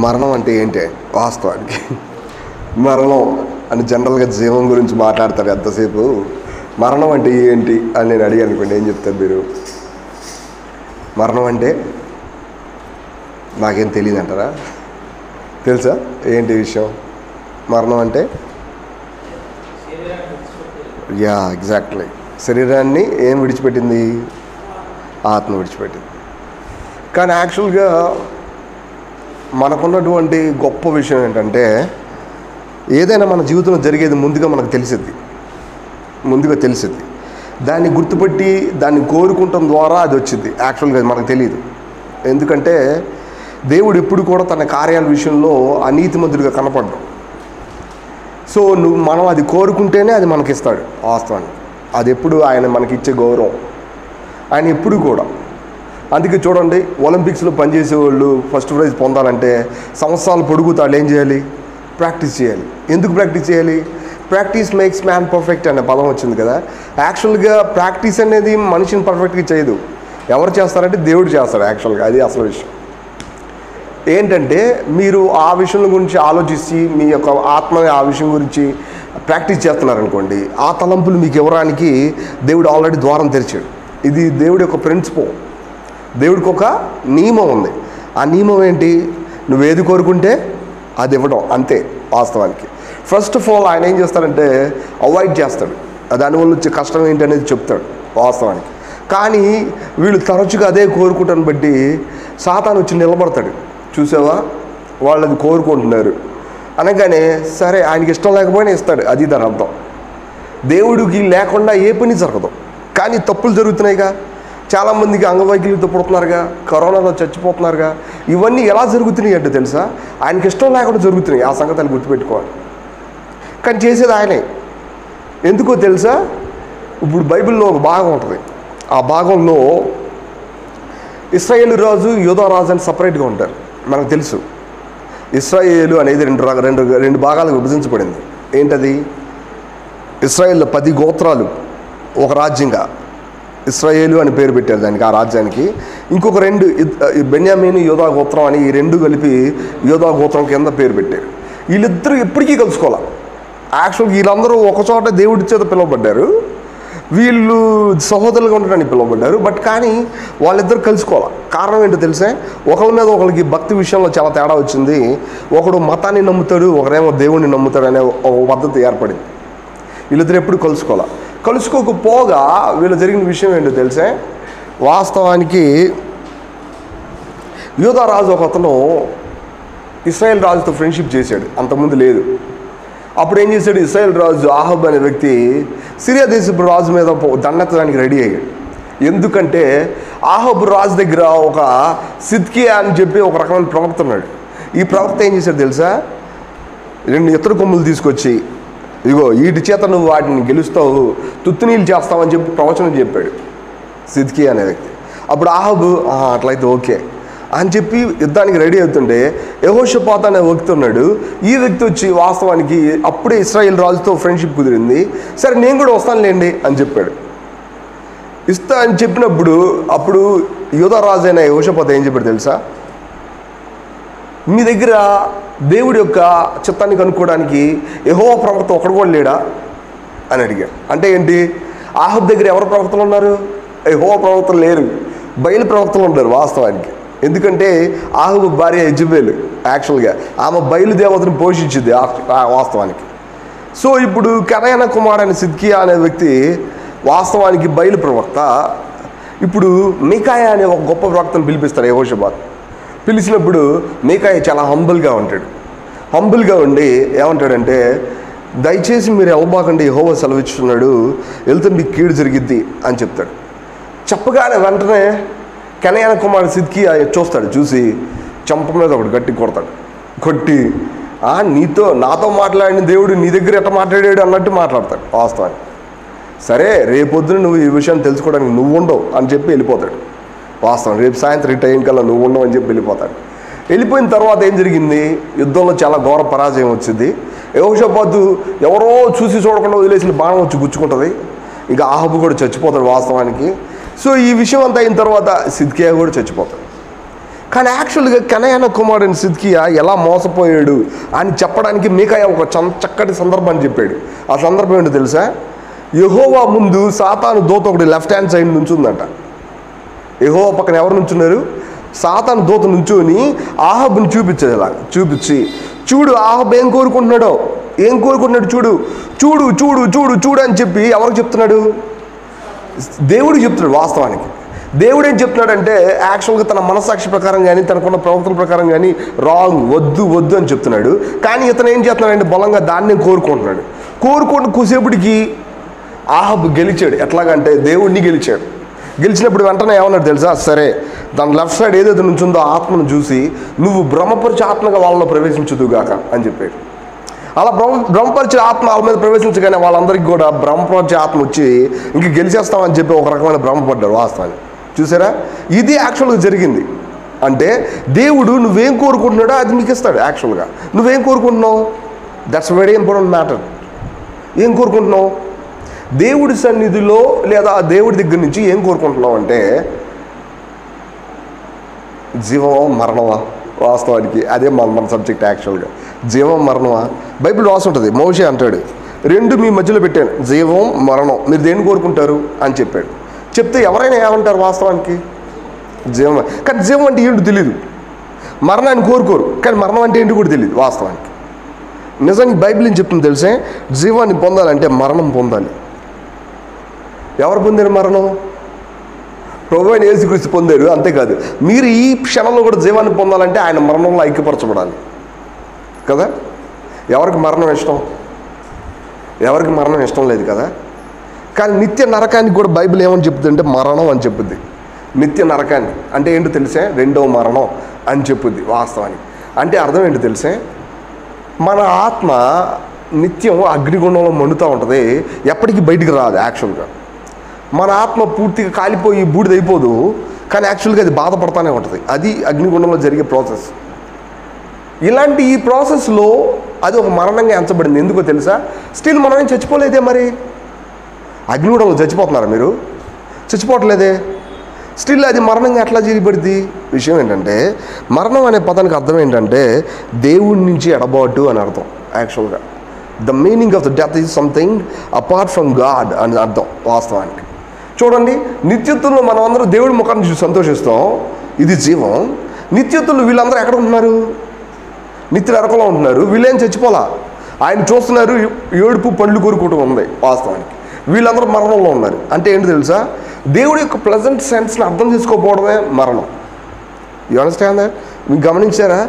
మరణం అంటే ఏంటి వాస్తవానికి? మరణం అని జనరల్గా జీవం గురించి మాట్లాడతారు ఎంతసేపు. మరణం అంటే ఏంటి అని నేను అడిగాను అనుకోండి, ఏం చెప్తారు మీరు? మరణం అంటే నాకేం తెలియదు అంటారా? తెలుసా ఏంటి విషయం? మరణం అంటే ఎగ్జాక్ట్లీ శరీరాన్ని ఏం విడిచిపెట్టింది? ఆత్మ విడిచిపెట్టింది. కానీ యాక్చువల్గా మనకున్నటువంటి గొప్ప విషయం ఏంటంటే, ఏదైనా మన జీవితంలో జరిగేది ముందుగా మనకు తెలిసిద్ది. దాన్ని గుర్తుపెట్టి దాన్ని కోరుకుంటాం ద్వారా అది వచ్చింది. యాక్చువల్గా మనకు తెలియదు. ఎందుకంటే దేవుడు ఎప్పుడు కూడా తన కార్యాల విషయంలో అనీతిమంతుడిగా కనపడ్డం. సో మనం అది కోరుకుంటేనే అది మనకిస్తాడు వాస్తవాన్ని. అది ఎప్పుడు ఆయన మనకిచ్చే గౌరవం. ఆయన ఎప్పుడు కూడా. అందుకే చూడండి, ఒలింపిక్స్లో పనిచేసేవాళ్ళు ఫస్ట్ ప్రైజ్ పొందాలంటే సంవత్సరాలు పొడుగుతాడు ఏం చేయాలి? ప్రాక్టీస్ చేయాలి. ఎందుకు ప్రాక్టీస్ చేయాలి? ప్రాక్టీస్ మేక్స్ మ్యాన్ పర్ఫెక్ట్ అనే పదం వచ్చింది కదా. యాక్చువల్గా ప్రాక్టీస్ అనేది మనిషిని పర్ఫెక్ట్గా చేయదు. ఎవరు చేస్తారంటే దేవుడు చేస్తాడు. యాక్చువల్గా అది అసలు విషయం. ఏంటంటే మీరు ఆ విషయం గురించి ఆలోచించి మీ యొక్క ఆత్మ ఆ విషయం గురించి ప్రాక్టీస్ చేస్తున్నారనుకోండి, ఆ తలంపులు మీకు ఇవ్వడానికి దేవుడు ఆల్రెడీ ద్వారం తెరిచాడు. ఇది దేవుడి యొక్క ప్రిన్సిపల్. దేవుడికి ఒక నియమం ఉంది. ఆ నియమం ఏంటి? నువ్వేది కోరుకుంటే అది ఇవ్వడం, అంతే వాస్తవానికి. ఫస్ట్ ఆఫ్ ఆల్ ఆయన ఏం చేస్తాడంటే అవాయిడ్ చేస్తాడు. దానివల్ల వచ్చే కష్టం ఏంటి అనేది చెప్తాడు వాస్తవానికి. కానీ వీళ్ళు తరచుగా అదే కోరుకుంటాను బట్టి సాతాను వచ్చి నిలబడతాడు. చూసావా, వాళ్ళు అది కోరుకుంటున్నారు అనగానే సరే ఆయనకి ఇష్టం లేకపోయినా ఇస్తాడు. అది దాని అర్థం. దేవుడికి లేకుండా ఏ పని జరగదు. కానీ తప్పులు జరుగుతున్నాయిగా. చాలామందికి అంగవైకల్యంతో పుడుతున్నారుగా, కరోనాలో చచ్చిపోతున్నారుగా. ఇవన్నీ ఎలా జరుగుతున్నాయి అంటే తెలుసా? ఆయనకి ఇష్టం లేకుండా జరుగుతున్నాయి. ఆ సంగతి ఆయన గుర్తుపెట్టుకోవాలి. కానీ చేసేది ఆయనే. ఎందుకో తెలుసా? ఇప్పుడు బైబిల్లో ఒక భాగం ఉంటుంది. ఆ భాగంలో ఇశ్రాయేలు రాజు, యోధా రాజు అని సపరేట్గా ఉంటారు. మనకు తెలుసు ఇశ్రాయేలు అనేది రెండు భాగాలకు విభజించబడింది. ఏంటది? ఇశ్రాయేల్లో 10 గోత్రాలు ఒక రాజ్యంగా ఇశ్రాయేలు అని పేరు పెట్టారు దానికి, ఆ రాజ్యానికి. ఇంకొక 2 బెన్యామీను, యోధా గోత్రం అని, ఈ 2 కలిపి యోధా గోత్రం కింద పేరు పెట్టారు. వీళ్ళిద్దరూ ఎప్పటికీ కలుసుకోవాలి. యాక్చువల్గా వీళ్ళందరూ ఒకచోట దేవుడి చేత పిలువబడ్డారు. వీళ్ళు సహోదరులుగా ఉండడానికి పిలువబడ్డారు. బట్ కానీ వాళ్ళిద్దరు కలుసుకోవాలి. కారణం ఏంటో తెలిసే? ఒకరి మీద ఒకరికి భక్తి విషయంలో చాలా తేడా వచ్చింది. ఒకడు మతాన్ని నమ్ముతాడు, ఒకరేమో దేవుడిని నమ్ముతాడు అనే ఒక పద్ధతి ఏర్పడింది. వీళ్ళిద్దరు ఎప్పుడు కలుసుకోకపోగా వీళ్ళు జరిగిన విషయం ఏంటో తెలిసే? వాస్తవానికి యోధా రాజు ఒక అతను ఇశ్రాయేల్ రాజుతో ఫ్రెండ్షిప్ చేశాడు. అంతకుముందు లేదు. అప్పుడు ఏం చేశాడు? ఇశ్రాయేల్ రాజు ఆహాబ్ అనే వ్యక్తి సిరియా దేశపు రాజు మీద దండెత్తడానికి రెడీ అయ్యాడు. ఎందుకంటే ఆహాబు రాజు దగ్గర ఒక సిద్కియా అని చెప్పి ఒక రకమైన ప్రవక్త ఉన్నాడు. ఈ ప్రవక్త ఏం చేశాడు తెలుసా? 2 ఎత్తు కొమ్ములు తీసుకొచ్చి, ఇదిగో వీటి చేత నువ్వు వాటిని గెలుస్తావు, తుత్తునీళ్ళు చేస్తావని చెప్పి ప్రవచనం చెప్పాడు సిద్కియా అనే వ్యక్తి. అప్పుడు ఆహాబు అట్లయితే ఓకే అని చెప్పి యుద్ధానికి రెడీ అవుతుంటే యెహోషాపాతు అనే వ్యక్తి ఉన్నాడు. ఈ వ్యక్తి వచ్చి వాస్తవానికి అప్పుడే ఇశ్రాయేల్ రాజుతో ఫ్రెండ్షిప్ కుదిరింది. సరే నేను కూడా వస్తానులేండి అని చెప్పాడు. ఇస్తా అని చెప్పినప్పుడు అప్పుడు యోధా రాజు అయిన యెహోషాపాతు ఏం చెప్పాడు తెలుసా? మీ దగ్గర దేవుడి యొక్క చిత్తాన్ని కనుక్కోవడానికి యెహోవా ప్రవక్త ఒకడు కూడా లేడా అని అడిగాడు. అంటే ఏంటి? ఆహాబ్ దగ్గర ఎవరు ప్రవక్తలు ఉన్నారు? యెహోవా ప్రవక్తలు లేరు, బయలు ప్రవక్తలు ఉంటారు వాస్తవానికి. ఎందుకంటే ఆహాబు భార్య యెజబెలు యాక్చువల్గా ఆమె బయలు దేవతను పోషించింది వాస్తవానికి. సో ఇప్పుడు కెనయన కుమారుడైన సిద్కియా అనే వ్యక్తి వాస్తవానికి బయలు ప్రవక్త. ఇప్పుడు మీకాయ అనే ఒక గొప్ప ప్రవక్తను పిలిపిస్తారు యెహోషాపాతు. పిలిచినప్పుడు మీకాయ చాలా హంబుల్గా ఉంటాడు. హంబుల్గా ఉండి ఏమంటాడంటే, దయచేసి మీరు వెళ్ళబాకండి, యెహోవా సెలవిస్తున్నాడు, వెళ్తే మీకు కీడు జరిగిద్ది అని చెప్తాడు. చెప్పగానే వెంటనే కెనయన కుమారుడు సిద్కియా చూస్తాడు. చూసి చంప మీద ఒకటి గట్టి కొడతాడు. కొట్టి నాతో మాట్లాడిన దేవుడు నీ దగ్గర ఎట్లా మాట్లాడాడు అన్నట్టు మాట్లాడతాడు వాస్తవాన్ని. సరే రేపొద్దున నువ్వు ఈ విషయాన్ని తెలుసుకోవడానికి నువ్వు ఉండవు అని చెప్పి వెళ్ళిపోతాడు వాస్తవం. రేపు సాయంత్రం టైం కల్లా నువ్వు ఉండవు అని చెప్పి వెళ్ళిపోతాడు. వెళ్ళిపోయిన తర్వాత ఏం జరిగింది? యుద్ధంలో చాలా ఘోర పరాజయం వచ్చింది. యెహోషాపాతు ఎవరో చూసి చూడకుండా వదిలేసిన బాణం వచ్చి గుచ్చుకుంటుంది. ఇంకా ఆహాబు కూడా చచ్చిపోతాడు వాస్తవానికి. సో ఈ విషయం అంతా అయిన తర్వాత సిద్కియా కూడా చచ్చిపోతాడు. కానీ యాక్చువల్గా కనయాన కుమారుని సిద్కియా ఎలా మోసపోయాడు అని చెప్పడానికి మీకాయ ఒక చక్కటి సందర్భాన్ని చెప్పాడు. ఆ సందర్భం ఏంటో తెలుసా? యెహోవా ముందు సాతాను దూత ఒకటి లెఫ్ట్ హ్యాండ్ సైడ్ నుంచి ఉందంట. యెహోవా పక్కన ఎవరు నుంచున్నారు? సాతాను దూత నుంచుని ఆహాబుని చూపించాడు. ఇలా చూపించి, చూడు ఆహాబ్ ఏం కోరుకుంటున్నాడు చూడు చూడు చూడు చూడు చూడు అని చెప్పి ఎవరికి చెప్తున్నాడు? దేవుడికి చెప్తున్నాడు. వాస్తవానికి దేవుడు ఏం చెప్తున్నాడంటే యాక్చువల్గా తన మనస్సాక్షి ప్రకారం కానీ తనకున్న ప్రవక్తల ప్రకారం కానీ రాంగ్, వద్దు వద్దు అని చెప్తున్నాడు. కానీ ఇతను ఏం చేస్తున్నాడంటే బలంగా దాన్ని కోరుకుంటున్నాడు. కూసేపటికి ఆహాబ్ గెలిచాడు. ఎట్లాగంటే దేవుడిని గెలిచినప్పుడు వెంటనే ఏమన్నాడు తెలుసా? సరే, దాని లెఫ్ట్ సైడ్ ఏదైతే నుంచుందో ఆత్మను చూసి నువ్వు బ్రహ్మపరిచే ఆత్మగా వాళ్ళలో ప్రవేశించుదుగాక అని చెప్పాడు. అలా బ్రహ్మపరిచే ఆత్మ వాళ్ళ మీద ప్రవేశించగానే వాళ్ళందరికీ కూడా బ్రహ్మపరిచే ఆత్మ వచ్చి ఇంక గెలిచేస్తామని చెప్పి ఒక రకమైన భ్రమపడ్డారు. వాస్తవాన్ని చూసారా? ఇది యాక్చువల్గా జరిగింది. అంటే దేవుడు నువ్వేం కోరుకుంటున్నాడో అది మీకు ఇస్తాడు. యాక్చువల్గా నువ్వేం కోరుకుంటున్నావు? That's very important matter. ఏం కోరుకుంటున్నావు? దేవుడి సన్నిధిలో లేదా దేవుడి దగ్గర నుంచి ఏం కోరుకుంటున్నావు అంటే జీవమా మరణమా? వాస్తవానికి అదే మన సబ్జెక్ట్. యాక్చువల్గా జీవం మరణమా? బైబిల్ రాసి ఉంటుంది. మోషే అంటాడు, రెండు మీ మధ్యలో పెట్టాను, జీవం మరణం, మీరు దేన్ని కోరుకుంటారు అని చెప్పాడు. చెప్తే ఎవరైనా ఏమంటారు? వాస్తవానికి జీవం. కానీ జీవం అంటే ఏంటో తెలియదు. మరణాన్ని కోరుకోరు, కానీ మరణం అంటే ఏంటి కూడా తెలియదు. వాస్తవానికి నిజానికి బైబిల్ ఏం చెప్తుంది తెలిసే? జీవాన్ని పొందాలంటే మరణం పొందాలి. ఎవరు పొందారు మరణం? ప్రభువైన యేసుక్రీస్తు పొందారు. అంతేకాదు, మీరు ఈ క్షణంలో కూడా జీవాన్ని పొందాలంటే ఆయన మరణంలో ఐక్యపరచబడాలి కదా. ఎవరికి మరణం ఇష్టం? ఎవరికి మరణం ఇష్టం లేదు కదా. కానీ నిత్య నరకానికి కూడా బైబిల్ ఏమని చెప్తుంది అంటే మరణం అని చెప్పుద్ది. నిత్య నరకాన్ని అంటే ఏంటో తెలిసే? రెండవ మరణం అని చెప్పుద్ది. వాస్తవానికి అంటే అర్థం ఏంటో తెలిసే? మన ఆత్మ నిత్యం అగ్నిగుండంలో మండుతూ ఉంటుంది, ఎప్పటికీ బయటికి రాదు. యాక్చువల్గా మన ఆత్మ పూర్తిగా కాలిపోయి బూడిదైపోదు, కానీ యాక్చువల్గా అది బాధపడతానే ఉంటుంది. అది అగ్నిగుండంలో జరిగే ప్రాసెస్. ఇలాంటి ఈ ప్రాసెస్లో అది ఒక మరణంగా ఎంచబడింది. ఎందుకో తెలుసా? స్టిల్ మనమేం చచ్చిపోలేదే. మరి అగ్నిగుండంలో చచ్చిపోతున్నారా మీరు? చచ్చిపోవట్లేదే. స్టిల్ అది మరణంగా ఎట్లా చేయబడింది? విషయం ఏంటంటే మరణం అనే పదానికి అర్థం ఏంటంటే దేవుడి నుంచి ఎడబాటు అని అర్థం. యాక్చువల్గా the meaning of the death is something apart from God అని అర్థం. వాస్తవానికి చూడండి, నిత్యత్వంలో మనం అందరూ దేవుడి ముఖాన్ని చూసి సంతోషిస్తాం, ఇది జీవం. నిత్యత్వంలో వీళ్ళందరూ ఎక్కడ ఉంటున్నారు? నిత్య నరకంలో ఉంటున్నారు. వీళ్ళేం చచ్చిపోలా, ఆయన చూస్తున్నారు, ఏడుపు పండ్లు కోరుకోవటం ఉంది. వాస్తవానికి వీళ్ళందరూ మరణంలో ఉన్నారు. అంటే ఏంటి తెలుసా? దేవుడి యొక్క ప్లెజెంట్ సెన్స్ని అర్థం చేసుకోకపోవడమే మరణం. You understand that? మీకు గమనించారా?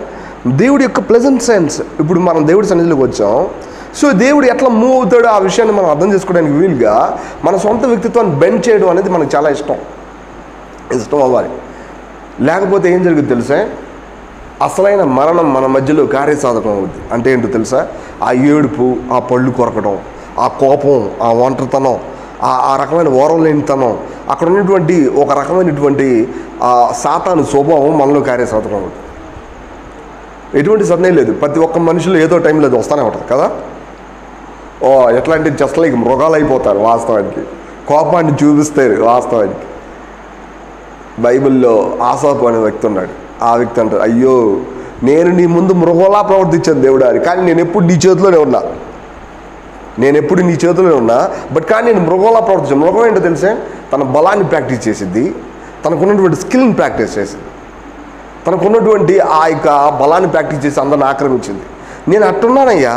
దేవుడి యొక్క ప్లెజెంట్ సెన్స్. ఇప్పుడు మనం దేవుడి సన్నిధిలోకి వచ్చాం. సో దేవుడు ఎట్లా మూవ్ అవుతాడో ఆ విషయాన్ని మనం అర్థం చేసుకోవడానికి వీలుగా మన సొంత వ్యక్తిత్వాన్ని బెండ్ చేయడం అనేది మనకు చాలా ఇష్టం అవ్వాలి. లేకపోతే ఏం జరుగుతుంది తెలుసా? అసలైన మరణం మన మధ్యలో కార్యసాధకం అవుద్ది. అంటే ఏంటో తెలుసా? ఆ ఏడుపు, ఆ పళ్ళు కొరకడం, ఆ కోపం, ఆ ఒంటరితనం, ఆ రకమైన ఓరం లేనితనం, అక్కడ ఉన్నటువంటి ఒక రకమైనటువంటి సాతాను స్వభావం మనలో కార్యసాధకం అవుతుంది. ఎటువంటి సందేహం లేదు. ప్రతి ఒక్క మనుషులు ఏదో టైంలో అది వస్తూనే ఉంటుంది కదా. ఎట్లా అంటే జస్ట్ లైక్ మృగాలు అయిపోతారు. వాస్తవానికి కోపాన్ని చూపిస్తారు. వాస్తవానికి బైబిల్లో ఆసాపు అనే వ్యక్తి ఉన్నాడు. ఆ వ్యక్తి అంటారు, అయ్యో నేను నీ ముందు మృగంలా ప్రవర్తించాను దేవుడా, కానీ నేను ఎప్పుడు నీ చేతిలోనే ఉన్నా, బట్ కానీ నేను మృగంలా ప్రవర్తించాను. మృగం ఏంటో తెలిసే? తన బలాన్ని ప్రాక్టీస్ చేసిద్ది, తనకున్నటువంటి స్కిల్ని ప్రాక్టీస్ చేసింది, తనకున్నటువంటి ఆ యొక్క బలాన్ని ప్రాక్టీస్ చేసి అందరిని ఆక్రమించింది. నేను అట్టున్నానయ్యా.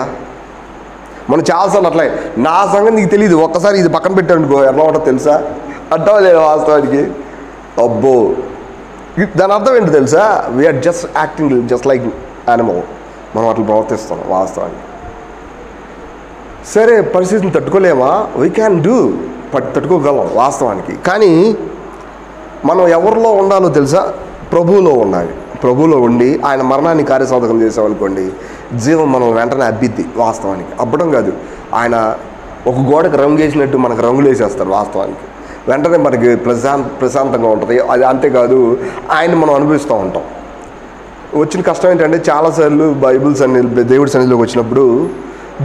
మనం చాలాసార్లు అట్లా, నా సంగతి నీకు తెలియదు, ఒక్కసారి ఇది పక్కన పెట్టానుకో ఎలా ఉంటుందో తెలుసా? అంటావా లేదు? వాస్తవానికి అబ్బో, దాని అర్థం ఏంటో తెలుసా? We are just acting just like animal. మనం అట్లా ప్రవర్తిస్తాం. వాస్తవానికి సరే, పరిస్థితిని తట్టుకోలేమా? వీ క్యాన్ డూ, తట్టుకోగలం వాస్తవానికి. కానీ మనం ఎవరిలో ఉండాలో తెలుసా? ప్రభువులో ఉండాలి. ప్రభువులో ఉండి ఆయన మరణాన్ని కార్యసాధకం చేసామనుకోండి, జీవం మనం వెంటనే అబ్బిద్ది. వాస్తవానికి అబ్బడం కాదు, ఆయన ఒక గోడకు రంగు వేసినట్టు మనకు రంగులు వేసేస్తారు. వాస్తవానికి వెంటనే మనకి ప్రశాంతంగా ఉంటుంది. అది అంతేకాదు, ఆయన మనం అనుభవిస్తూ ఉంటాం. వచ్చిన కష్టం ఏంటంటే చాలాసార్లు దేవుడి సన్నిధిలోకి వచ్చినప్పుడు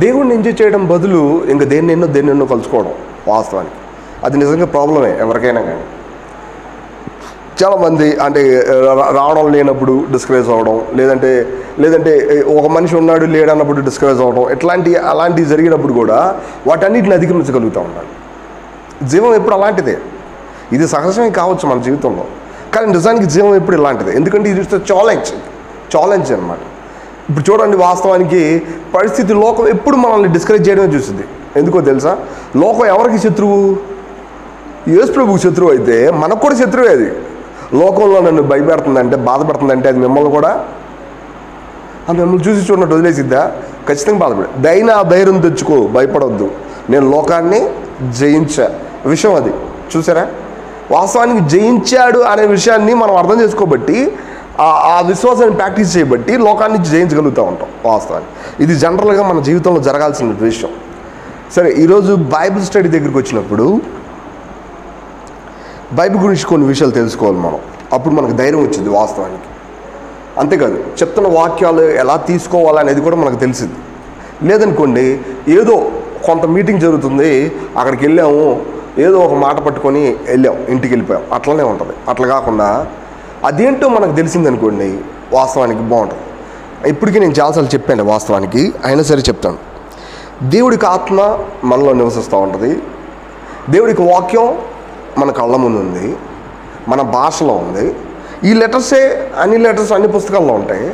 దేవుడిని ఎంజాయ్ చేయడం బదులు ఇంకా దేన్నెన్నో కలుసుకోవడం. వాస్తవానికి అది నిజంగా ప్రాబ్లమే ఎవరికైనా. కానీ చాలామంది అంటే రావడం లేనప్పుడు డిస్కరేజ్ అవ్వడం, లేదంటే ఒక మనిషి ఉన్నాడు లేడన్నప్పుడు డిస్కరేజ్ అవ్వడం, అలాంటివి జరిగినప్పుడు కూడా వాటన్నిటిని అధిగమించగలుగుతూ ఉండాలి. జీవం ఎప్పుడు అలాంటిదే. ఇది సహజమే కావచ్చు మన జీవితంలో, కానీ నిజానికి జీవం ఎప్పుడు ఇలాంటిదే. ఎందుకంటే ఇది ఛాలెంజ్ అనమాట. ఇప్పుడు చూడండి, వాస్తవానికి పరిస్థితి లోకం ఎప్పుడు మనల్ని డిస్కరేజ్ చేయడమే చూస్తుంది. ఎందుకో తెలుసా? లోకం ఎవరికి శత్రువు? యేసు ప్రభువుకి శత్రువు అయితే మనకు కూడా శత్రువే. అది లోకంలో నన్ను భయపెడుతుందంటే, బాధపడుతుందంటే అది మిమ్మల్ని కూడా మిమ్మల్ని చూసి చూడనట్టు వదిలేసిద్దా? ఖచ్చితంగా బాధపడే. ధైర్యం తెచ్చుకో, భయపడవద్దు, నేను లోకాన్ని జయించా విషయం అది. చూసారా? వాస్తవానికి జయించాడు అనే విషయాన్ని మనం అర్థం చేసుకోబట్టి, ఆ విశ్వాసాన్ని ప్రాక్టీస్ చేయబట్టి లోకాన్ని జయించగలుగుతూ ఉంటాం. వాస్తవానికి ఇది జనరల్గా మన జీవితంలో జరగాల్సిన విషయం. సరే, ఈరోజు బైబిల్ స్టడీ దగ్గరికి వచ్చినప్పుడు బైబిల్ గురించి కొన్ని విషయాలు తెలుసుకోవాలి మనం. అప్పుడు మనకు ధైర్యం వచ్చింది వాస్తవానికి. అంతేకాదు, చెప్తున్న వాక్యాలు ఎలా తీసుకోవాలనేది కూడా మనకు తెలిసింది. లేదనుకోండి, ఏదో కొంత మీటింగ్ జరుగుతుంది, అక్కడికి వెళ్ళాము, ఏదో ఒక మాట పట్టుకొని వెళ్ళాం, ఇంటికి వెళ్ళిపోయాం, అట్లనే ఉంటుంది. అట్లా కాకుండా అదేంటో మనకు తెలిసిందనుకోండి, వాస్తవానికి బాగుంటుంది. ఇప్పటికీ నేను చాలాసార్లు చెప్పాను వాస్తవానికి, అయినా సరే చెప్తాను. దేవుడికి ఆత్మ మనలో నివసిస్తూ ఉంటుంది. దేవుడికి వాక్యం మన కళ్ళ ముందు ఉంది, మన భాషలో ఉంది. ఈ లెటర్సే అన్ని పుస్తకాల్లో ఉంటాయి.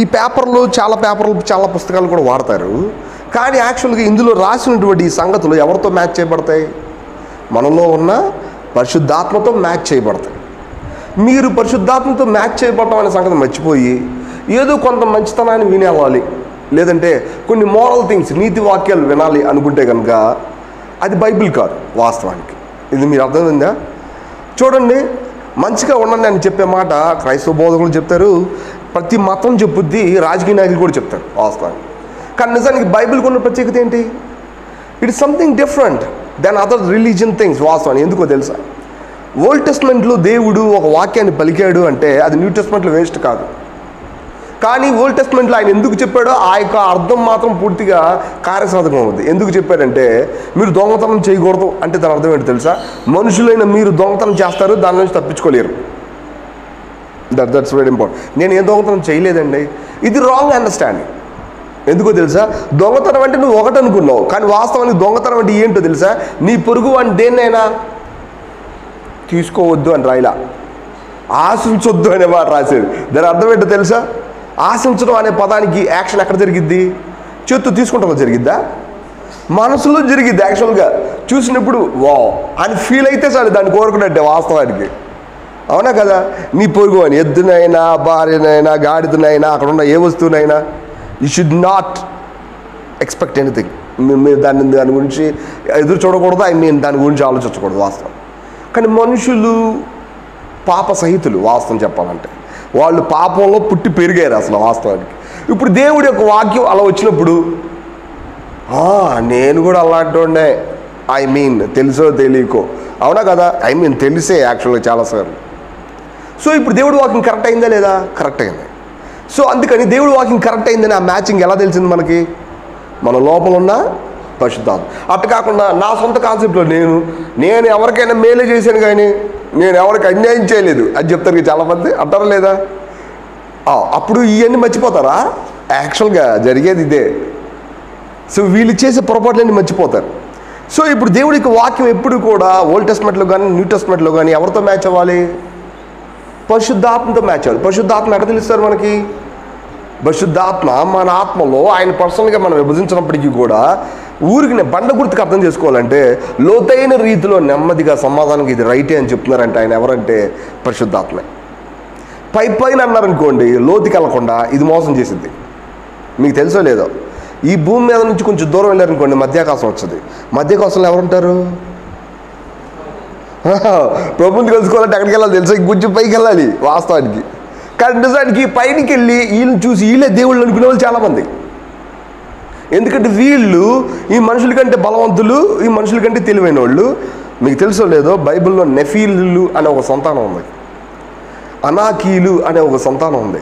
ఈ చాలా పుస్తకాలు కూడా వాడతారు. కానీ యాక్చువల్గా ఇందులో రాసినటువంటి ఈ సంగతులు ఎవరితో మ్యాచ్ చేయబడతాయి? మనలో ఉన్న పరిశుద్ధాత్మతో మ్యాచ్ చేయబడతాయి. మీరు పరిశుద్ధాత్మతో మ్యాచ్ చేయబడటం అనే సంగతి మర్చిపోయి ఏదో కొంత మంచితనాన్ని వినేవాలి, లేదంటే కొన్ని మోరల్ థింగ్స్, నీతి వాక్యాలు వినాలి అనుకుంటే కనుక అది బైబిల్ కాదు వాస్తవానికి. ఇది మీరు అర్థమైందా? చూడండి, మంచిగా ఉండండి అని చెప్పే మాట క్రైస్తవ బోధకులు చెప్తారు, ప్రతి మతం చెప్పుద్ది, రాజకీయ నాయకులు కూడా చెప్తారు వాస్తవానికి. కానీ నిజానికి బైబిల్కి ఉన్న ప్రత్యేకత ఏంటి? It is something different than other religion things వాస్తవానికి. ఎందుకో తెలుసా? ఓల్డ్ టెస్ట్మెంట్లో దేవుడు ఒక వాక్యాన్ని పలికాడు అంటే అది న్యూ టెస్ట్మెంట్లో వేస్ట్ కాదు. కానీ ఓల్డ్ టెస్ట్మెంట్లో ఆయన ఎందుకు చెప్పాడో ఆ యొక్క అర్థం మాత్రం పూర్తిగా కార్యసాధకం అవుతుంది. ఎందుకు చెప్పాడంటే, మీరు దొంగతనం చేయకూడదు అంటే దాని అర్థం ఏంటో తెలుసా? మనుషులైన మీరు దొంగతనం చేస్తారు, దాని నుంచి తప్పించుకోలేరు. That's very important. నేను ఏ దొంగతనం చేయలేదండి, ఇది రాంగ్ అండర్స్టాండింగ్. ఎందుకో తెలుసా? దొంగతనం అంటే నువ్వు ఒకటి అనుకున్నావు, కానీ వాస్తవానికి దొంగతనం అంటే ఏంటో తెలుసా? నీ పొరుగు అని దేన్నైనా తీసుకోవద్దు అని రాయిలా, ఆశించొద్దు అనే మాట రాసేది. దాని అర్థం ఏంటో తెలుసా? ఆశించడం అనే పదానికి యాక్షన్ ఎక్కడ జరిగిద్ది? చేత్తు తీసుకుంటాం జరిగిద్దా? మనసులో జరిగిద్ది. యాక్చువల్గా చూసినప్పుడు వా అని ఫీల్ అయితే చాలు, దాన్ని కోరుకున్నట్టే వాస్తవానికి. అవునా కదా? నీ పొరుగు అని ఎద్దునైనా, భార్యనైనా, గాడిదనైనా, అక్కడ ఉన్న ఏ వస్తువునైనా, you should not expect anything. మీరు దాని గురించి ఎదురు చూడకూడదు, దాని గురించి ఆలోచించకూడదు వాస్తవం. కానీ మనుషులు పాప సహితులు వాస్తవం చెప్పాలంటే. వాళ్ళు పాపంలో పుట్టి పెరిగారు అసలు వాస్తవానికి. ఇప్పుడు దేవుడి యొక్క వాక్యం అలా వచ్చినప్పుడు నేను కూడా అలాంటి వాడినే, తెలుసో తెలియకో, అవునా కదా? తెలిసే యాక్చువల్గా చాలాసార్లు. సో ఇప్పుడు దేవుడి వాక్యం కరెక్ట్ అయిందా లేదా? కరెక్ట్ అయింది. సో అందుకని దేవుడి వాక్యం కరెక్ట్ అయిందని ఆ మ్యాచింగ్ ఎలా తెలిసింది మనకి? మన లోపల ఉన్న పరిశుద్ధాత్మ. అట్ట కాకుండా నా సొంత కాన్సెప్ట్లో నేను ఎవరికైనా మేలే చేశాను కానీ నేను ఎవరికి అన్యాయం చేయలేదు అని చెప్తారు చాలామంది, అంటారా లేదా? అప్పుడు ఇవన్నీ మర్చిపోతారా? యాక్చువల్గా జరిగేది ఇదే. సో వీళ్ళు చేసే పొరపాట్లన్నీ మర్చిపోతారు. సో ఇప్పుడు దేవుడికి వాక్యం ఎప్పుడు కూడా ఓల్డ్ టెస్ట్మెంట్లో కానీ న్యూ టెస్ట్మెంట్లో కానీ ఎవరితో మ్యాచ్ అవ్వాలి? పరిశుద్ధాత్మతో మ్యాచ్ అవ్వాలి. పరిశుద్ధాత్మ ఎక్కడ తెలుస్తారు మనకి? పరిశుద్ధాత్మ మన ఆత్మలో ఆయన పర్సనల్గా మనం విభజించినప్పటికీ కూడా ఊరికి బండ గుర్తుకు అర్థం చేసుకోవాలంటే లోతైన రీతిలో నెమ్మదిగా సమాధానంగా ఇది రైటే అని చెప్తున్నారంటే ఆయన ఎవరంటే పరిశుద్ధాత్మే. పైన అన్నారనుకోండి, లోతుకి వెళ్ళకుండా ఇది మోసం చేసింది. మీకు తెలుసో లేదో, ఈ భూమి మీద నుంచి కొంచెం దూరం వెళ్ళారనుకోండి మధ్యాకాశం వచ్చింది. మధ్యాకాశంలో ఎవరుంటారు? ప్రభుని కలుసుకోవాలంటే ఎక్కడికి వెళ్ళాలి తెలుసా? కొంచెం పైకి వెళ్ళాలి వాస్తవానికి. కానీ నిజానికి పైకి వెళ్ళి వీళ్ళని చూసి వీళ్ళే దేవుళ్ళు అనుకునే వాళ్ళు చాలామంది. ఎందుకంటే వీళ్ళు ఈ మనుషుల కంటే బలవంతులు, ఈ మనుషుల కంటే తెలివైన వాళ్ళు. మీకు తెలుసో లేదో, బైబిల్లో నెఫీలు అనే ఒక సంతానం ఉంది, అనాకీలు అనే ఒక సంతానం ఉంది.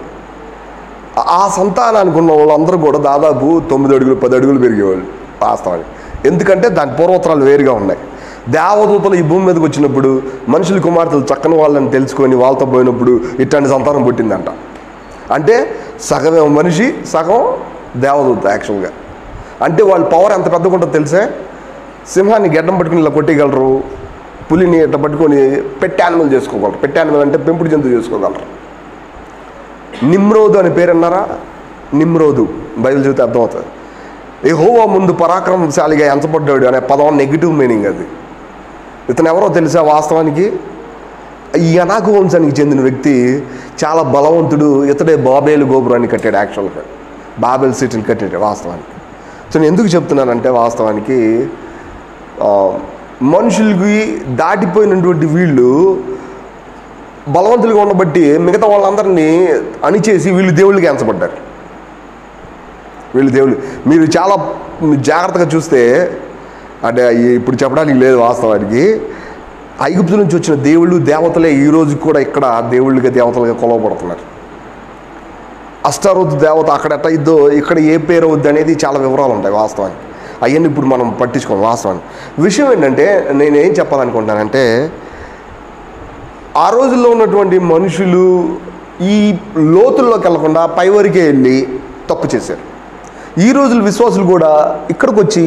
ఆ సంతానానికి ఉన్న వాళ్ళందరూ కూడా దాదాపు 9 అడుగులు 10 అడుగులు పెరిగేవాళ్ళు వాస్తవానికి. ఎందుకంటే దాని పూర్వోత్తరాలు వేరుగా ఉన్నాయి. దేవదూతలు ఈ భూమి మీదకి వచ్చినప్పుడు మనుషుల కుమార్తెలు చక్కని వాళ్ళని తెలుసుకొని వాళ్ళతో పోయినప్పుడు ఇట్లాంటి సంతానం పుట్టిందంట. అంటే సగమే మనిషి, సగం దేవదూత యాక్చువల్గా. అంటే వాళ్ళ పవర్ ఎంత పెద్దగా ఉంటుందో తెలిసే. సింహాన్ని గెడ్డం పట్టుకుని ఇలా కొట్టేయగలరు, పులిని ఇట్లా పట్టుకొని పెట్టి యానిమల్ చేసుకోగలరు. పెట్టి యానిమల్ అంటే పెంపుడు జంతువు చేసుకోగలరు. నిమ్రోదు అనే పేరు అన్నారా? నిమ్రోదు బైబిల్ చదివితే అర్థమవుతుంది. యెహోవా ముందు పరాక్రమశాలిగా ఎంచబడ్డాడు అనే పదం నెగిటివ్ మీనింగ్. అది ఇతను ఎవరో తెలుసా? వాస్తవానికి ఈ అనాకు వంశానికి చెందిన వ్యక్తి, చాలా బలవంతుడు. ఇతడే బాబేలు గోపురాన్ని కట్టాడు. యాక్చువల్గా బాబెల్ సిటీని కట్టాడు వాస్తవానికి. సో నేను ఎందుకు చెప్తున్నానంటే, వాస్తవానికి మనుషులకి దాటిపోయినటువంటి వీళ్ళు బలవంతులుగా ఉండబట్టి మిగతా వాళ్ళందరినీ అణిచేసి వీళ్ళు దేవుళ్ళకి ఎంచబడ్డారు. వీళ్ళు దేవుళ్ళు. మీరు చాలా జాగ్రత్తగా చూస్తే, అంటే ఇప్పుడు చెప్పడానికి లేదు వాస్తవానికి, ఐగుప్తు నుంచి వచ్చిన దేవుళ్ళు దేవతలే ఈ రోజు కూడా ఇక్కడ దేవుళ్ళుగా దేవతలుగా కొలవబడుతున్నారు. అష్టారోతు దేవత అక్కడ ఎట్లా ఇద్దో ఇక్కడ ఏ పేరు వద్దు అనేది చాలా వివరాలు ఉంటాయి వాస్తవానికి. అవన్నీ ఇప్పుడు మనం పట్టించుకోం. వాస్తవానికి విషయం ఏంటంటే, నేనేం చెప్పాలనుకుంటున్నానంటే, ఆ రోజుల్లో ఉన్నటువంటి మనుషులు ఈ లోతుల్లోకి వెళ్లకుండా పైవరికే వెళ్ళి తప్పు చేశారు. ఈ రోజుల విశ్వాసులు కూడా ఇక్కడికి వచ్చి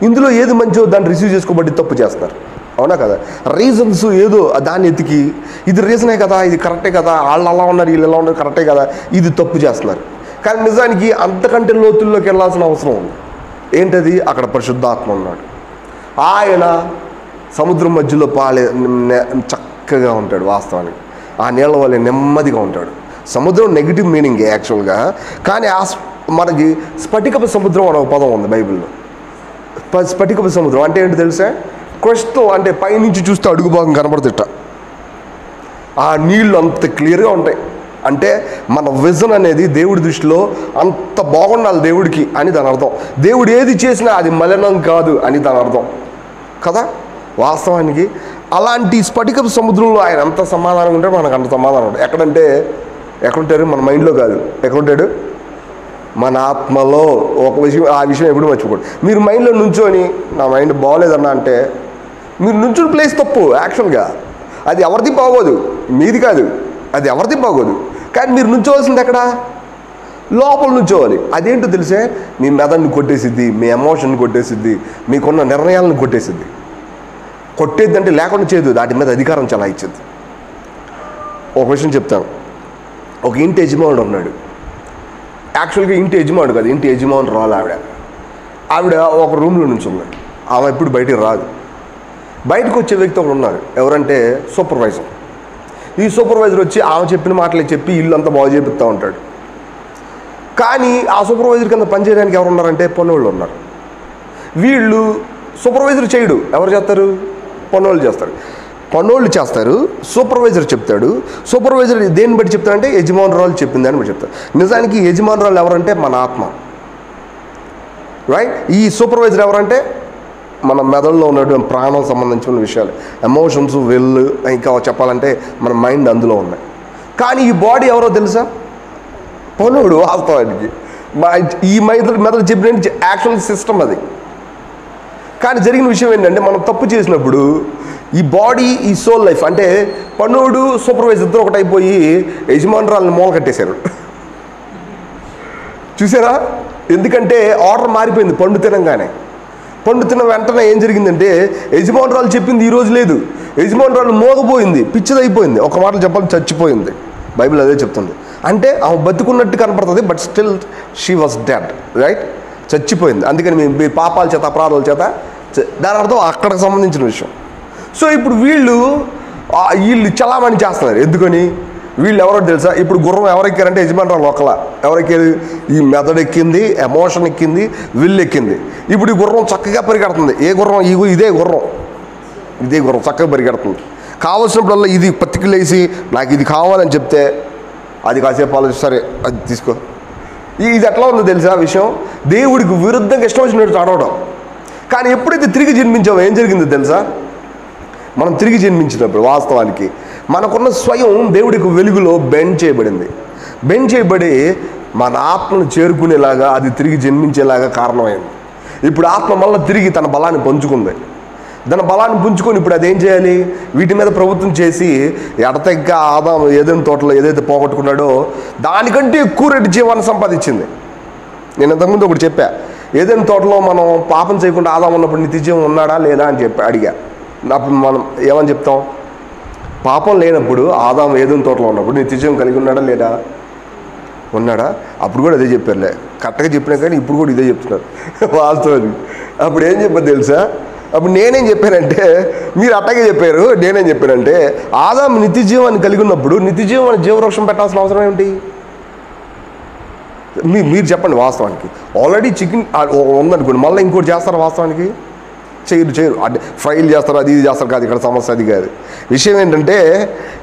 ఇందులో ఏది మంచో దాన్ని రిసీవ్ చేసుకోబట్టి తప్పు చేస్తారు. అవునా కదా? రీజన్స్ ఏదో దాన్ని ఎతికి ఇది రీజనే కదా, ఇది కరెక్టే కదా, వాళ్ళు అలా ఉన్నారు వీళ్ళు ఎలా ఉన్నారు కరెక్టే కదా, ఇది తప్పు చేస్తున్నారు. కానీ నిజానికి అంతకంటే లోతుల్లోకి వెళ్ళాల్సిన అవసరం ఉంది. ఏంటది? అక్కడ పరిశుద్ధాత్మ ఉన్నాడు. ఆయన సముద్రం మధ్యలో చక్కగా ఉంటాడు. వాస్తవానికి ఆ నీళ్ళ వల్ల నెమ్మదిగా ఉంటాడు. సముద్రం నెగిటివ్ మీనింగ్ యాక్చువల్గా. కానీ మనకి స్ఫటికపు సముద్రం అనే ఒక పదం ఉంది బైబిల్లో. స్ఫటికపు సముద్రం అంటే ఏంటో తెలుసా? క్రిస్టల్ అంటే పైనుంచి చూస్తే అడుగు భాగం కనబడుతుంట. ఆ నీళ్ళు అంత క్లియర్గా ఉంటాయి. అంటే మన విజన్ అనేది దేవుడి దృష్టిలో అంత బాగుండాలి దేవుడికి అని దాని అర్థం. దేవుడు ఏది చేసినా అది మలినం కాదు అని దాని అర్థం కదా వాస్తవానికి. అలాంటి స్ఫటికపు సముద్రంలో ఆయన అంత సమాధానం ఉంటాడు, మనకు అంత సమాధానం ఉంటాడు. ఎక్కడుంటారు? మన మైండ్లో కాదు. ఎక్కడుంటాడు? మన ఆత్మలో. ఒక విషయం, ఆ విషయం ఎప్పుడు మర్చిపోకూడదు. మీరు మైండ్లో నుంచొని నా మైండ్ బాగోలేదన్నా అంటే మీరు నుంచుని ప్లేస్ తప్పు. యాక్చువల్గా అది ఎవరిది బాగోదు, మీది కాదు, అది ఎవరిది బాగోదు. కానీ మీరు నుంచోవాల్సింది ఎక్కడ? లోపల నుంచోవాలి. అదేంటో తెలిసే? మీ మెదడుని కొట్టేసిద్ది, మీ ఎమోషన్ని కొట్టేసిద్ది, మీకున్న నిర్ణయాలను కొట్టేసిద్ది. కొట్టేద్దంటే లేకుండా చేయదు, వాటి మీద అధికారం చాలా ఇచ్చింది. ఒక విషయం చెప్తాను. ఒక ఇంటి యజమానుడు ఉన్నాడు. యాక్చువల్గా ఇంటి యజమానుడు కాదు, ఇంటి యజమానుడు రాదు. ఆవిడ ఒక రూమ్లో నుంచి ఉంది. ఆమె ఎప్పుడు బయటికి రాదు. బయటకు వచ్చే వ్యక్తి ఒకడు ఉన్నారు. ఎవరంటే సూపర్వైజర్. ఈ సూపర్వైజర్ వచ్చి ఆమె చెప్పిన మాటలే చెప్పి ఇల్లు అంతా బాగు చేపిస్తూ ఉంటాడు. కానీ ఆ సూపర్వైజర్ కింద పనిచేయడానికి ఎవరు ఉన్నారంటే పనోళ్ళు ఉన్నారు. వీళ్ళు సూపర్వైజర్ చేయడు, ఎవరు చేస్తారు? పనోళ్ళు చేస్తారు. పనోళ్ళు చేస్తారు, సూపర్వైజర్ చెప్తాడు. సూపర్వైజర్ దేన్ని బట్టి చెప్తాడంటే యజమానురాలు చెప్పింది అని బట్టి చెప్తారు. నిజానికి యజమానురాలు ఎవరంటే మన ఆత్మ, రైట్? ఈ సూపర్వైజర్ ఎవరంటే మన మెదడులో ఉన్నటువంటి ప్రాణం సంబంధించిన విషయాలు, ఎమోషన్స్, విల్, ఇంకా చెప్పాలంటే మన మైండ్ అందులో ఉన్నాయి. కానీ ఈ బాడీ ఎవరో తెలుసా? పనుడు. వాస్తవానికి ఈ మెదడు చెప్పిన యాక్చువల్ సిస్టమ్ అది. కానీ జరిగిన విషయం ఏంటంటే, మనం తప్పు చేసినప్పుడు ఈ బాడీ, ఈ సోల్ లైఫ్ అంటే పనుడు సూపర్వైజర్ ఇద్దరు ఒకటైపోయి యజమానురాలను మూల కట్టేశారు. చూసారా? ఎందుకంటే ఆర్డర్ మారిపోయింది. పండు తినంగానే, పండు తిన్న వెంటనే ఏం జరిగిందంటే యజమానురాలు చెప్పింది ఈరోజు లేదు. యజమానురాలు మోగపోయింది, పిచ్చిదైపోయింది. ఒక మాటలు చెప్పాలి, చచ్చిపోయింది. బైబిల్ అదే చెప్తుంది. అంటే ఆమె బతుకున్నట్టు కనపడుతుంది, but still she was dead, right? చచ్చిపోయింది. అందుకని మీ పాపాల చేత, అపరాధాల చేత, దాని అర్థం అక్కడికి సంబంధించిన విషయం. సో ఇప్పుడు వీళ్ళు చలామణి చేస్తున్నారు. ఎందుకని? వీళ్ళు ఎవరో తెలుసా? ఇప్పుడు గుర్రం ఎవరెక్కారంటే యజమానురాలు ఒకల. ఎవరెక్కారు? ఈ మెదడు ఎక్కింది, ఎమోషన్ ఎక్కింది, విల్ ఎక్కింది. ఇప్పుడు ఈ గుర్రం చక్కగా పరిగెడుతుంది. ఏ గుర్రం? ఇదే గుర్రం చక్కగా పరిగెడుతుంది. కావాల్సినప్పుడల్లా ఇది పత్తికిలేసి నాకు ఇది కావాలని చెప్తే అది కాసేపు ఆలోచి, సరే అది తీసుకో. ఇది ఎట్లా ఉందో తెలుసా విషయం? దేవుడికి విరుద్ధంగా ఇష్టం వచ్చినట్టు ఆడవడం. కానీ ఎప్పుడైతే తిరిగి జన్మించామో ఏం జరిగిందో తెలుసా? మనం తిరిగి జన్మించినప్పుడు వాస్తవానికి మనకున్న స్వయం దేవుడికి వెలుగులో బెండ్ చేయబడింది. బెండ్ చేయబడి మన ఆత్మను చేరుకునేలాగా, అది తిరిగి జన్మించేలాగా కారణమైంది. ఇప్పుడు ఆత్మ మళ్ళీ తిరిగి తన బలాన్ని పంచుకుంది. దాని బలాన్ని పుంజుకొని ఇప్పుడు అదేం చేయాలి? వీటి మీద ప్రభుత్వం చేసి ఎడతెగ్గ ఆదాము ఏదైనా తోటలో ఏదైతే పోగొట్టుకున్నాడో దానికంటే ఎక్కువ రెడ్డి జీవాన్ని సంపాదించింది. నేను ఇంతకుముందు ఒకటి చెప్పా, ఏదైనా తోటలో మనం పాపం చేయకుండా ఆదాము ఉన్నప్పుడు నిత్యజీవం ఉన్నాడా లేదా అని అడిగా. అప్పుడు మనం ఏమని చెప్తాం? పాపం లేనప్పుడు ఆదాము ఏదైనా తోటలో ఉన్నప్పుడు నిత్యజీవం కలిగి ఉన్నాడా లేదా? ఉన్నాడా? అప్పుడు కూడా అదే చెప్పారులే, కరెక్ట్గా చెప్పినా కానీ ఇప్పుడు కూడా ఇదే చెప్తున్నారు వాస్తవాన్ని. అప్పుడు ఏం చెప్పారు తెలుసా? అప్పుడు నేనేం చెప్పానంటే, మీరు అట్టగే చెప్పారు, నేనేం చెప్పానంటే ఆదాము నిత్యజీవాన్ని కలిగి ఉన్నప్పుడు నిత్యజీవాన్ని జీవవృక్షం పెట్టాల్సిన అవసరం ఏమిటి? మీరు చెప్పండి. వాస్తవానికి ఆల్రెడీ చికెన్ ఉందనుకోండి, మళ్ళీ ఇంకోటి చేస్తారా? వాస్తవానికి చేయరు. అంటే ఫ్రైలు చేస్తారు, అది ఇది చేస్తారు కాదు. ఇక్కడ సమస్య అది కాదు. విషయం ఏంటంటే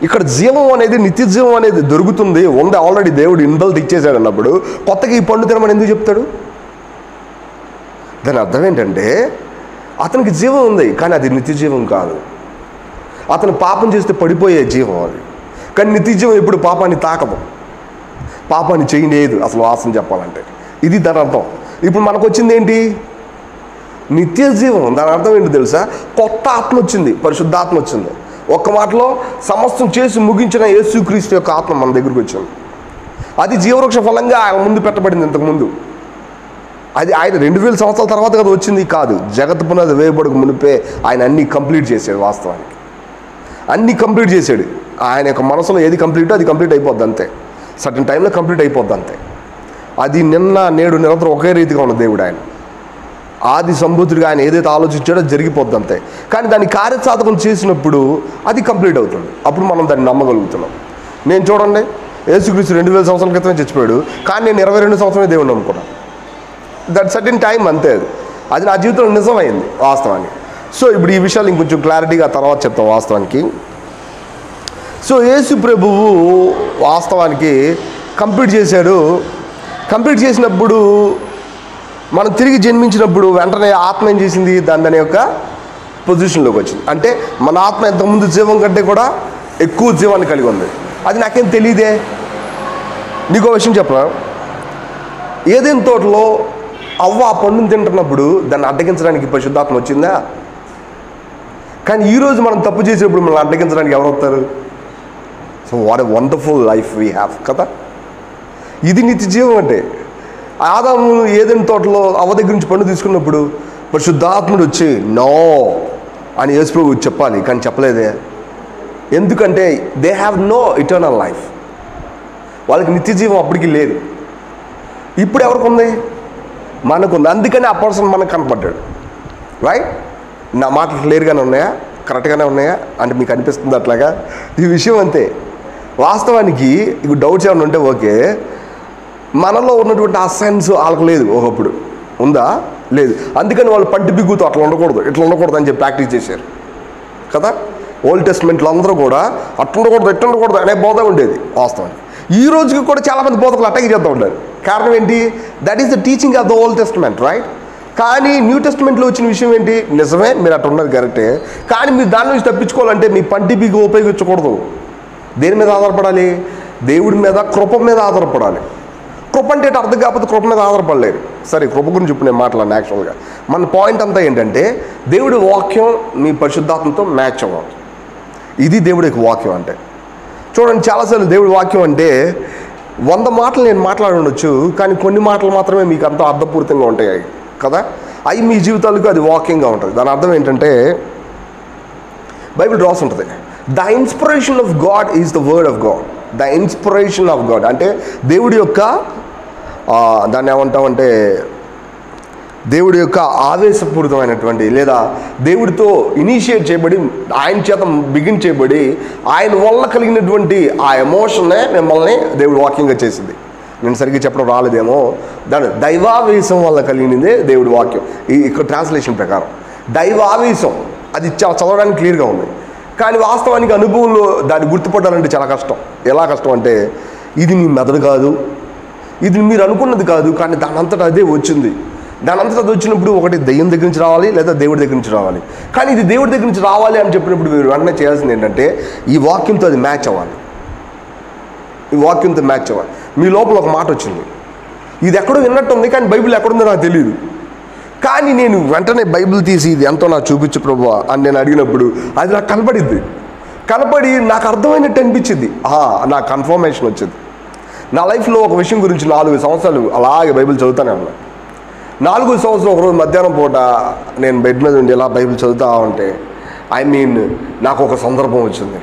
ఇక్కడ జీవం అనేది, నిత్య జీవం అనేది దొరుకుతుంది, ఉంది ఆల్రెడీ. దేవుడు ఇన్బల్ట్ ఇచ్చేసాడు అన్నప్పుడు కొత్తగా ఈ పండు తినమని ఎందుకు చెప్తాడు? దాని అర్థం ఏంటంటే అతనికి జీవం ఉంది, కానీ అది నిత్య జీవం కాదు. అతను పాపం చేస్తే పడిపోయే జీవం అది. కానీ నిత్య జీవం ఎప్పుడు పాపాన్ని తాకదు, పాపాన్ని చేయలేదు అసలు వాసన చెప్పాలంటే. ఇది దాని అర్థం. ఇప్పుడు మనకు వచ్చింది ఏంటి? నిత్య జీవం. దాని అర్థం ఏంటి తెలుసా? కొత్త ఆత్మ వచ్చింది, పరిశుద్ధాత్మ వచ్చింది. ఒక్క మాటలో సమస్తం చేసి ముగించిన యేసుక్రీస్తు యొక్క ఆత్మ మన దగ్గరికి వచ్చింది. అది జీవవృక్ష ఫలంగా ఆయన ముందు పెట్టబడింది. ఇంతకుముందు అది ఆయన 2000 సంవత్సరాల తర్వాత కదా వచ్చింది కాదు. జగత్తు పునాది వేయబడకు మునిపే ఆయన అన్నీ కంప్లీట్ చేశాడు. వాస్తవానికి అన్నీ కంప్లీట్ చేశాడు. ఆయన యొక్క మనసులో ఏది కంప్లీటో అది కంప్లీట్ అయిపోద్ది అంతే. సర్టన్ టైంలో కంప్లీట్ అయిపోద్ది అంతే. అది నిన్న నేడు నిరంతరం ఒకే రీతిగా ఉన్న దేవుడు ఆయన. ఆది సంబుద్ధుడిగా ఆయన ఏదైతే ఆలోచించాడో జరిగిపోద్ది అంతే. కానీ దాన్ని కార్యసాధకం చేసినప్పుడు అది కంప్లీట్ అవుతుంది. అప్పుడు మనం దాన్ని నమ్మగలుగుతున్నాం. నేను చూడండి, యేసుక్రీస్తు 2000 సంవత్సరాల క్రితమే చచ్చిపోయాడు, కానీ నేను 22 సంవత్సరమే దేవుడిని నమ్ముకున్నాను. దట్ సర్టెన్ టైం అంతే. అది నా జీవితంలో నిజమైంది వాస్తవానికి. సో ఇప్పుడు ఈ విషయాలు ఇంకొంచెం క్లారిటీగా తర్వాత చెప్తాం వాస్తవానికి. సో యేసు ప్రభువు వాస్తవానికి కంప్లీట్ చేశాడు. కంప్లీట్ చేసినప్పుడు మనం తిరిగి జన్మించినప్పుడు వెంటనే ఆత్మ ఏం చేసింది? దాని యొక్క పొజిషన్లోకి వచ్చింది. అంటే మన ఆత్మ ఇంతకుముందు జీవం కంటే కూడా ఎక్కువ జీవాన్ని కలిగి ఉంది. అది నాకేం తెలియదే. నీకు ఒక విషయం చెప్పనా? ఏదైనా తోటలో అవ్వ ఆ పండును తింటున్నప్పుడు దాన్ని అడ్డగించడానికి పరిశుద్ధాత్మ వచ్చిందా? కానీ ఈరోజు మనం తప్పు చేసేప్పుడు మనం అడ్డగించడానికి ఎవరు వస్తారు? So what a wonderful life we have కదా. ఇది నిత్య జీవం అంటే. ఆదాము ఏదైనా తోటలో అవ్వ దగ్గర నుంచి పండు తీసుకున్నప్పుడు పరిశుద్ధాత్ముడు వచ్చి నో అని యేసు ప్రభువు చెప్పాలి, కానీ చెప్పలేదే. ఎందుకంటే they have no eternal life. వాళ్ళకి నిత్య జీవం అప్పటికి లేదు. ఇప్పుడు ఎవరికి ఉంది? మనకుంది. అందుకని ఆ పర్సన్ మనకు కనపడ్డాడు. రైట్? నా మాటలు క్లియర్గానే ఉన్నాయా? కరెక్ట్గానే ఉన్నాయా? అంటే మీకు అనిపిస్తుంది అట్లాగా? ఈ విషయం అంతే. వాస్తవానికి ఇక డౌట్స్ ఏమైనా ఉంటే ఓకే. మనలో ఉన్నటువంటి ఆ సెన్స్ వాళ్ళకు లేదు. ఒకప్పుడు ఉందా? లేదు. అందుకని వాళ్ళు పంటి బిగ్గుతో అట్లా ఉండకూడదు, ఇట్లా ఉండకూడదు అని చెప్పి ప్రాక్టీస్ చేశారు కదా. ఓల్డ్ టెస్ట్మెంట్లో అందరూ కూడా అట్లా ఉండకూడదు, ఎట్లా ఉండకూడదు అనే బోధ ఉండేది. వాస్తవానికి ఈ రోజుకి కూడా చాలామంది బోధకులు అట్టగే చేస్తూ ఉంటారు. కారణం ఏంటి? That is the teaching of the old testament, right? కానీ న్యూ టెస్ట్మెంట్లో వచ్చిన విషయం ఏంటి? నిజమే, మీరు అట్లా ఉన్నది కరెక్టే. కానీ మీరు దాని నుంచి తప్పించుకోవాలంటే మీ పంటి బిగ్గు ఉపయోగించకూడదు. దేని మీద ఆధారపడాలి? దేవుడి మీద, కృప మీద ఆధారపడాలి. కృప అంటే అర్థం కాకపోతే కృప మీద ఆధారపడలేదు. సరే, కృప గురించి ఇప్పుడు నేను మాట్లాడిన. యాక్చువల్గా మన పాయింట్ అంతా ఏంటంటే దేవుడి వాక్యం మీ పరిశుద్ధాత్మతో మ్యాచ్ అవ్వాలి. ఇది దేవుడి యొక్క వాక్యం అంటే. చూడండి, చాలాసార్లు దేవుడి వాక్యం అంటే 100 మాటలు నేను మాట్లాడి ఉండొచ్చు, కానీ కొన్ని మాటలు మాత్రమే మీకు అంత అర్థపూరితంగా ఉంటాయి కదా. అవి మీ జీవితాలకు అది వాక్యంగా ఉంటుంది. దాని అర్థం ఏంటంటే బైబిల్ రాసి ఉంటుంది, the inspiration of God is the word of God. The inspiration of God అంటే దేవుడి యొక్క దాన్ని ఏమంటామంటే దేవుడి యొక్క ఆవేశపూరితమైనటువంటి, లేదా దేవుడితో ఇనిషియేట్ చేయబడి ఆయన చేత బిగిన్ చేయబడి ఆయన వల్ల కలిగినటువంటి ఆ ఎమోషన్నే మిమ్మల్ని దేవుడు వాక్యంగా చేసింది. నేను సరిగ్గా చెప్పడం రాలేదేమో. దాని దైవావేశం వల్ల కలిగినదే దేవుడి వాక్యం. ఇక్కడ ట్రాన్స్లేషన్ ప్రకారం దైవావేశం అది చదవడానికి క్లియర్గా ఉంది. కానీ వాస్తవానికి అనుభవంలో దాన్ని గుర్తుపట్టాలంటే చాలా కష్టం. ఎలా కష్టం అంటే ఇది మీ మెదడు కాదు, ఇది మీరు అనుకున్నది కాదు, కానీ దాని అంతటా అదే వచ్చింది. దాని అంతటా అది వచ్చినప్పుడు ఒకటి దెయ్యం దగ్గర నుంచి రావాలి, లేదా దేవుడి దగ్గర నుంచి రావాలి. కానీ ఇది దేవుడి దగ్గర నుంచి రావాలి అని చెప్పినప్పుడు మీరు వెంటనే చేయాల్సింది ఏంటంటే ఈ వాక్యంతో అది మ్యాచ్ అవ్వాలి. ఈ వాక్యంతో మ్యాచ్ అవ్వాలి. మీ లోపల ఒక మాట వచ్చింది, ఇది ఎక్కడో విన్నట్టు ఉంది, కానీ బైబిల్ ఎక్కడుందో నాకు తెలియదు. కానీ నేను వెంటనే బైబిల్ తీసి ఇది ఎంతో నాకు చూపించు ప్రభువా అని నేను అడిగినప్పుడు అది నాకు కనపడి నాకు అర్థమైనట్టు అనిపించింది. నాకు కన్ఫర్మేషన్ వచ్చింది. నా లైఫ్లో ఒక విషయం గురించి 4 సంవత్సరాలు అలాగే బైబిల్ చదువుతానే ఉన్నాను. 4వ సంవత్సరం ఒకరోజు మధ్యాహ్నం పూట నేను బెడ్ మీద ఉండి ఇలా బైబిల్ చదువుతా ఉంటే నాకు ఒక సందర్భం వచ్చింది.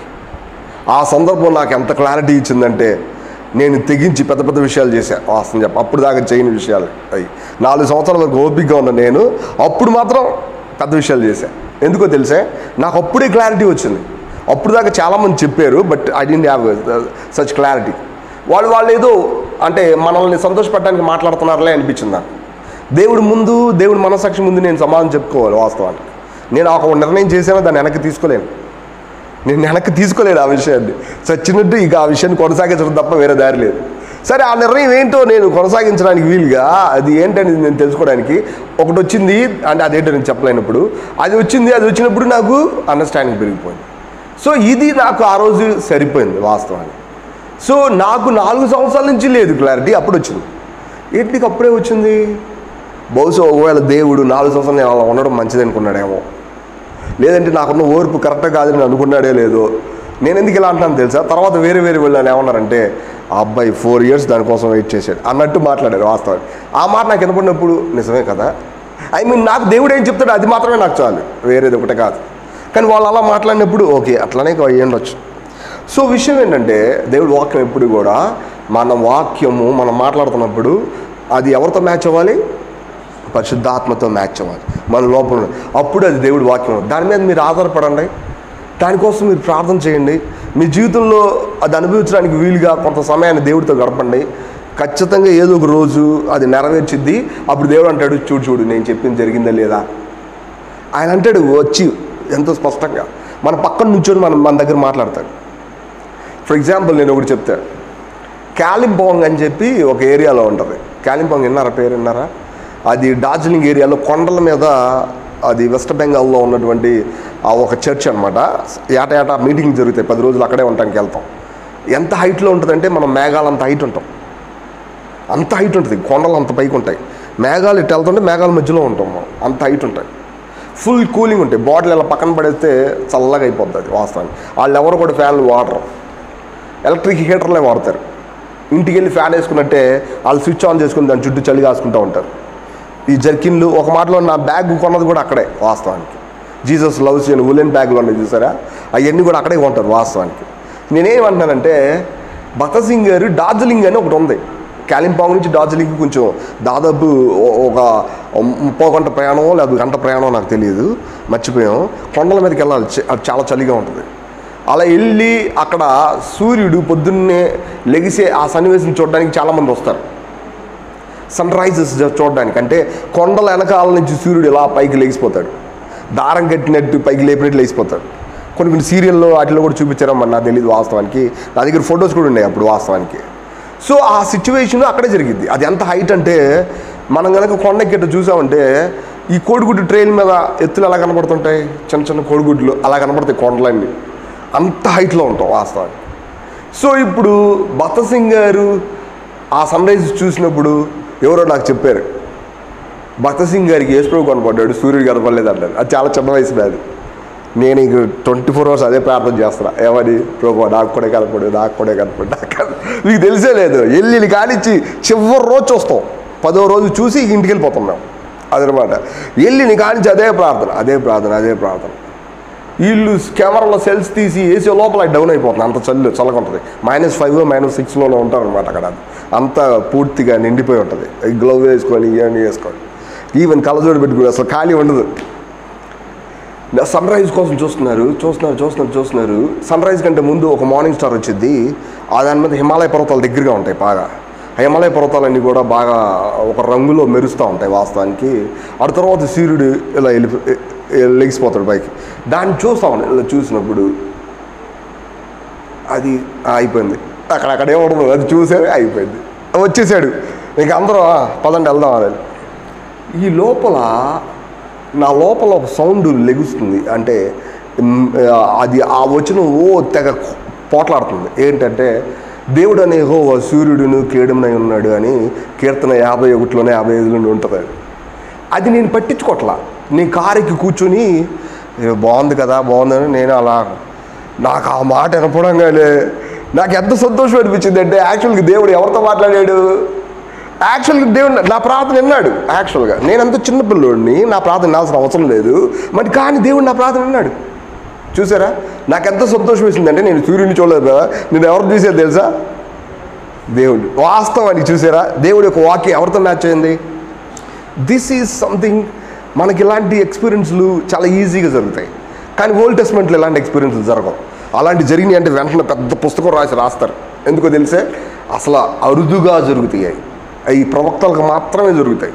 ఆ సందర్భం నాకు ఎంత క్లారిటీ ఇచ్చిందంటే నేను తెగించి పెద్ద పెద్ద విషయాలు చేశాను. వాస్తవం చెప్ప అప్పుడు దాకా చేయని విషయాలు అవి 4 సంవత్సరాల వరకు ఓపికగా ఉన్న నేను అప్పుడు మాత్రం పెద్ద విషయాలు చేశాను. ఎందుకో తెలిసే, నాకు అప్పుడే క్లారిటీ వచ్చింది. అప్పుడు దాకా చాలామంది చెప్పారు, but I didn't have such clarity. వాళ్ళు ఏదో అంటే మనల్ని సంతోషపెట్టడానికి మాట్లాడుతున్నారులే అనిపించింది నాకు. దేవుడి మనసాక్షి ముందు నేను సమాధానం చెప్పుకోవాలి. వాస్తవానికి నేను ఒక నిర్ణయం చేశానో దాన్ని వెనక్కి తీసుకోలేను ఆ విషయాన్ని. చచ్చినట్టు ఇక ఆ విషయాన్ని కొనసాగించడం తప్ప వేరే దారి లేదు. సరే, ఆ నిర్ణయం ఏంటో నేను కొనసాగించడానికి వీలుగా అది ఏంటని నేను తెలుసుకోవడానికి ఒకటి వచ్చింది. అంటే అదేంటో నేను చెప్పలేనప్పుడు అది వచ్చినప్పుడు నాకు అండర్స్టాండింగ్ పెరిగిపోయింది. సో ఇది నాకు ఆ రోజు సరిపోయింది వాస్తవానికి. సో నాకు 4 సంవత్సరాల నుంచి లేదు క్లారిటీ, అప్పుడు వచ్చింది. ఏంటికి అప్పుడే వచ్చింది? బహుశా ఒకవేళ దేవుడు 4 సంవత్సరాలు అలా ఉండడం మంచిది అనుకున్నాడేమో, లేదంటే నాకున్న ఓర్పు కరెక్ట్గా కాదని అనుకున్నాడే లేదో. నేను ఎందుకు ఇలా అంటాను తెలుసా? తర్వాత వేరే వాళ్ళు ఏమన్నారంటే ఆ అబ్బాయి 4 years దానికోసం వెయిట్ చేశాడు అన్నట్టు మాట్లాడారు. వాస్తవానికి ఆ మాట నాకు వినపడినప్పుడు నిజమే కదా, నాకు దేవుడు ఏం చెప్తాడు అది మాత్రమే నాకు చాలు, వేరేది ఒకటే కాదు. కానీ వాళ్ళు అలా మాట్లాడినప్పుడు ఓకే అట్లనే అయ్యుండొచ్చు. సో విషయం ఏంటంటే దేవుడి వాక్యం ఎప్పుడు కూడా మనం మాట్లాడుతున్నప్పుడు అది ఎవరితో మ్యాచ్ అవ్వాలి? పరిశుద్ధాత్మతో మ్యాచ్ అవ్వాలి మన లోపల. అప్పుడు అది దేవుడి వాక్యం. దాని మీద మీరు ఆధారపడండి, దానికోసం మీరు ప్రార్థన చేయండి. మీ జీవితంలో అది అనుభవించడానికి వీలుగా కొంత సమయాన్ని దేవుడితో గడపండి. ఖచ్చితంగా ఏదో ఒక రోజు అది నెరవేర్చిద్ది. అప్పుడు దేవుడు అంటాడు, చూడు నేను చెప్పింది జరిగిందా లేదా. ఆయన అంటాడు వచ్చి ఎంతో స్పష్టంగా మన పక్కన నుంచొని మన దగ్గర మాట్లాడతాడు. ఫర్ ఎగ్జాంపుల్ నేను ఒకటి చెప్తాను. కాలింపాంగ్ అని చెప్పి ఒక ఏరియాలో ఉంటుంది. కాలింపాంగ్ పేరు విన్నారా? అది డార్జిలింగ్ ఏరియాలో కొండల మీద, అది వెస్ట్ బెంగాల్లో ఉన్నటువంటి ఒక చర్చ్ అనమాట. ఏటా మీటింగ్ జరుగుతాయి, 10 రోజులు అక్కడే ఉండడానికి వెళ్తాం. ఎంత హైట్లో ఉంటుందంటే మనం మేఘాలు అంత హైట్ ఉంటాం, అంత హైట్ ఉంటుంది. కొండలు అంత పైకి ఉంటాయి, మేఘాలు ఇటు వెళ్తుంటే మేఘాల మధ్యలో ఉంటాం మనం, అంత హైట్ ఉంటాయి. ఫుల్ కూలింగ్ ఉంటాయి. బాటిల్ ఇలా పక్కన పడేస్తే చల్లగా అయిపోతుంది వాస్తవానికి. వాళ్ళు ఎవరు కూడా ఫ్యాన్లు వాడరు, ఎలక్ట్రిక్ హీటర్లే వాడతారు. ఇంటికి వెళ్ళి ఫ్యాన్ వేసుకున్నట్టే వాళ్ళు స్విచ్ ఆన్ చేసుకుని దాని చుట్టూ చలి కాసుకుంటూ ఉంటారు. ఈ జర్కిన్లు, ఒక మాటలో నా బ్యాగ్ కొన్నది కూడా అక్కడే వాస్తవానికి. జీసస్ లవ్స్ అని ఉలెన్ బ్యాగ్లు ఉన్నాయి చూసారా, అవన్నీ కూడా అక్కడే కొంటారు వాస్తవానికి. నేనేమంటున్నానంటే భగత్ సింగ్ గారు డార్జిలింగ్ అని ఒకటి ఉంది. కాలింపాంగ్ నుంచి డార్జిలింగ్ కొంచెం దాదాపు ఒక 30 గంట ప్రయాణమో లేదా గంట ప్రయాణమో నాకు తెలియదు, మర్చిపోయాం. కొండల మీదకి వెళ్ళాలి, అది చాలా చలిగా ఉంటుంది. అలా వెళ్ళి అక్కడ సూర్యుడు పొద్దున్నే లెగిసే ఆ సన్నివేశం చూడడానికి చాలామంది వస్తారు. సన్ రైజెస్ చూడడానికి. అంటే కొండల వెనకాల నుంచి సూర్యుడు ఇలా పైకి లేచిపోతాడు, దారం కట్టినట్టు పైకి లేపినట్టు లేచిపోతాడు. కొన్ని సీరియల్లో వాటిలో కూడా చూపించారమ్మా, నాకు తెలియదు వాస్తవానికి. నా దగ్గర ఫొటోస్ కూడా ఉన్నాయి అప్పుడు వాస్తవానికి. సో ఆ సిచ్యువేషన్ అక్కడే జరిగింది. అది ఎంత హైట్ అంటే మనం కనుక కొండెక్కేట చూసామంటే ఈ కోడిగుడ్డు ట్రైన్ మీద ఎత్తులు ఎలా కనబడుతుంటాయి, చిన్న చిన్న కోడిగుడ్లు అలా కనబడతాయి కొండలన్నీ, అంత హైట్లో ఉంటాం వాస్తవానికి. సో ఇప్పుడు భగత్ సింగ్ గారు ఆ సన్ రైజ్ చూసినప్పుడు ఎవరో నాకు చెప్పారు, భగత్ సింగ్ గారికి యేసుప్రభు కనపడ్డాడు, సూర్యుడు కనపడలేదు అన్నారు. అది చాలా చిన్న వయసు అది. నేను ఇంక 24 hours అదే ప్రార్థన చేస్తున్నా, ఏమని ప్రభు నాకు కూడా కనపడు. మీకు తెలిసే లేదు, ఎల్లి కానిచ్చి చివరి రోజు చూస్తాం, 10వ రోజు చూసి ఇంటికి వెళ్ళిపోతాం మేము. అదనమాట ఎల్లిని కానిచ్చి అదే ప్రార్థన. వీళ్ళు కెమెరాలో సెల్స్ తీసి వేసే లోపల డౌన్ అయిపోతుంది, అంత చల్లగా ఉంటుంది. -5 -6లోనే ఉంటారు అనమాట అక్కడ. అంత పూర్తిగా నిండిపోయి ఉంటుంది. గ్లౌజ్ వేసుకొని ఇవన్నీ వేసుకొని ఈవెన్ కళ్ళజోడు పెట్టుకుని అసలు ఖాళీ ఉండదు. సన్ రైజ్ కోసం చూస్తున్నారు. సన్ రైజ్ కంటే ముందు ఒక మార్నింగ్ స్టార్ వచ్చింది. దాని మీద హిమాలయ పర్వతాలు దగ్గరగా ఉంటాయి బాగా. హిమాలయ పర్వతాలన్నీ కూడా బాగా ఒక రంగులో మెరుస్తూ ఉంటాయి వాస్తవానికి. ఆ తర్వాత సూర్యుడు ఇలా లెగిసిపోతాడు పైకి. దాన్ని చూస్తాం. ఇలా చూసినప్పుడు అది అయిపోయింది, అక్కడే ఉండదు, అది చూసేది అయిపోయింది, వచ్చేసాడు. ఇంక అందరూ పదండి వెళ్దాం అని. ఈ లోపల నా లోపల ఒక సౌండ్ లెగుస్తుంది. అంటే అది ఆ వచ్చిన తెగ పోట్లాడుతుంది. ఏంటంటే దేవుడు అనే సూర్యుడును కేడునై ఉన్నాడు అని కీర్తన 51 55 ఉంటుంది. అది నేను పట్టించుకోవట్లా. నేను కారుకి కూర్చొని బాగుంది కదా బాగుందని నేను అలా, నాకు ఆ మాట వినపడంగానే నాకు ఎంత సంతోషం అనిపించింది అంటే, యాక్చువల్గా దేవుడు ఎవరితో మాట్లాడాడు? యాక్చువల్గా దేవుడు నా ప్రార్థన విన్నాడు. యాక్చువల్గా నేను అంత చిన్నపిల్లోడిని, నా ప్రార్థన వినాల్సిన అవసరం లేదు మరి, కానీ దేవుడు నా ప్రార్థన విన్నాడు. చూసారా నాకు ఎంత సంతోషం వేసిందంటే, నేను సూర్యుని చూడలేదు కదా, నేను ఎవరు చూసేది తెలుసా? దేవుడు. వాస్తవానికి చూసారా దేవుడి యొక్క వాక్యం ఎవరితో మ్యాచ్ అయింది? This is something. మనకి ఇలాంటి ఎక్స్పీరియన్స్లు చాలా ఈజీగా జరుగుతాయి, కానీ ఓల్డ్ టెస్ట్మెంట్లో ఇలాంటి ఎక్స్పీరియన్స్లు జరగవు. అలాంటి జరిగినాయి అంటే వెంటనే పెద్ద పుస్తకం రాస్తారు. ఎందుకో తెలిసే? అసలు అరుదుగా జరుగుతాయి. అవి ప్రవక్తలకు మాత్రమే జరుగుతాయి,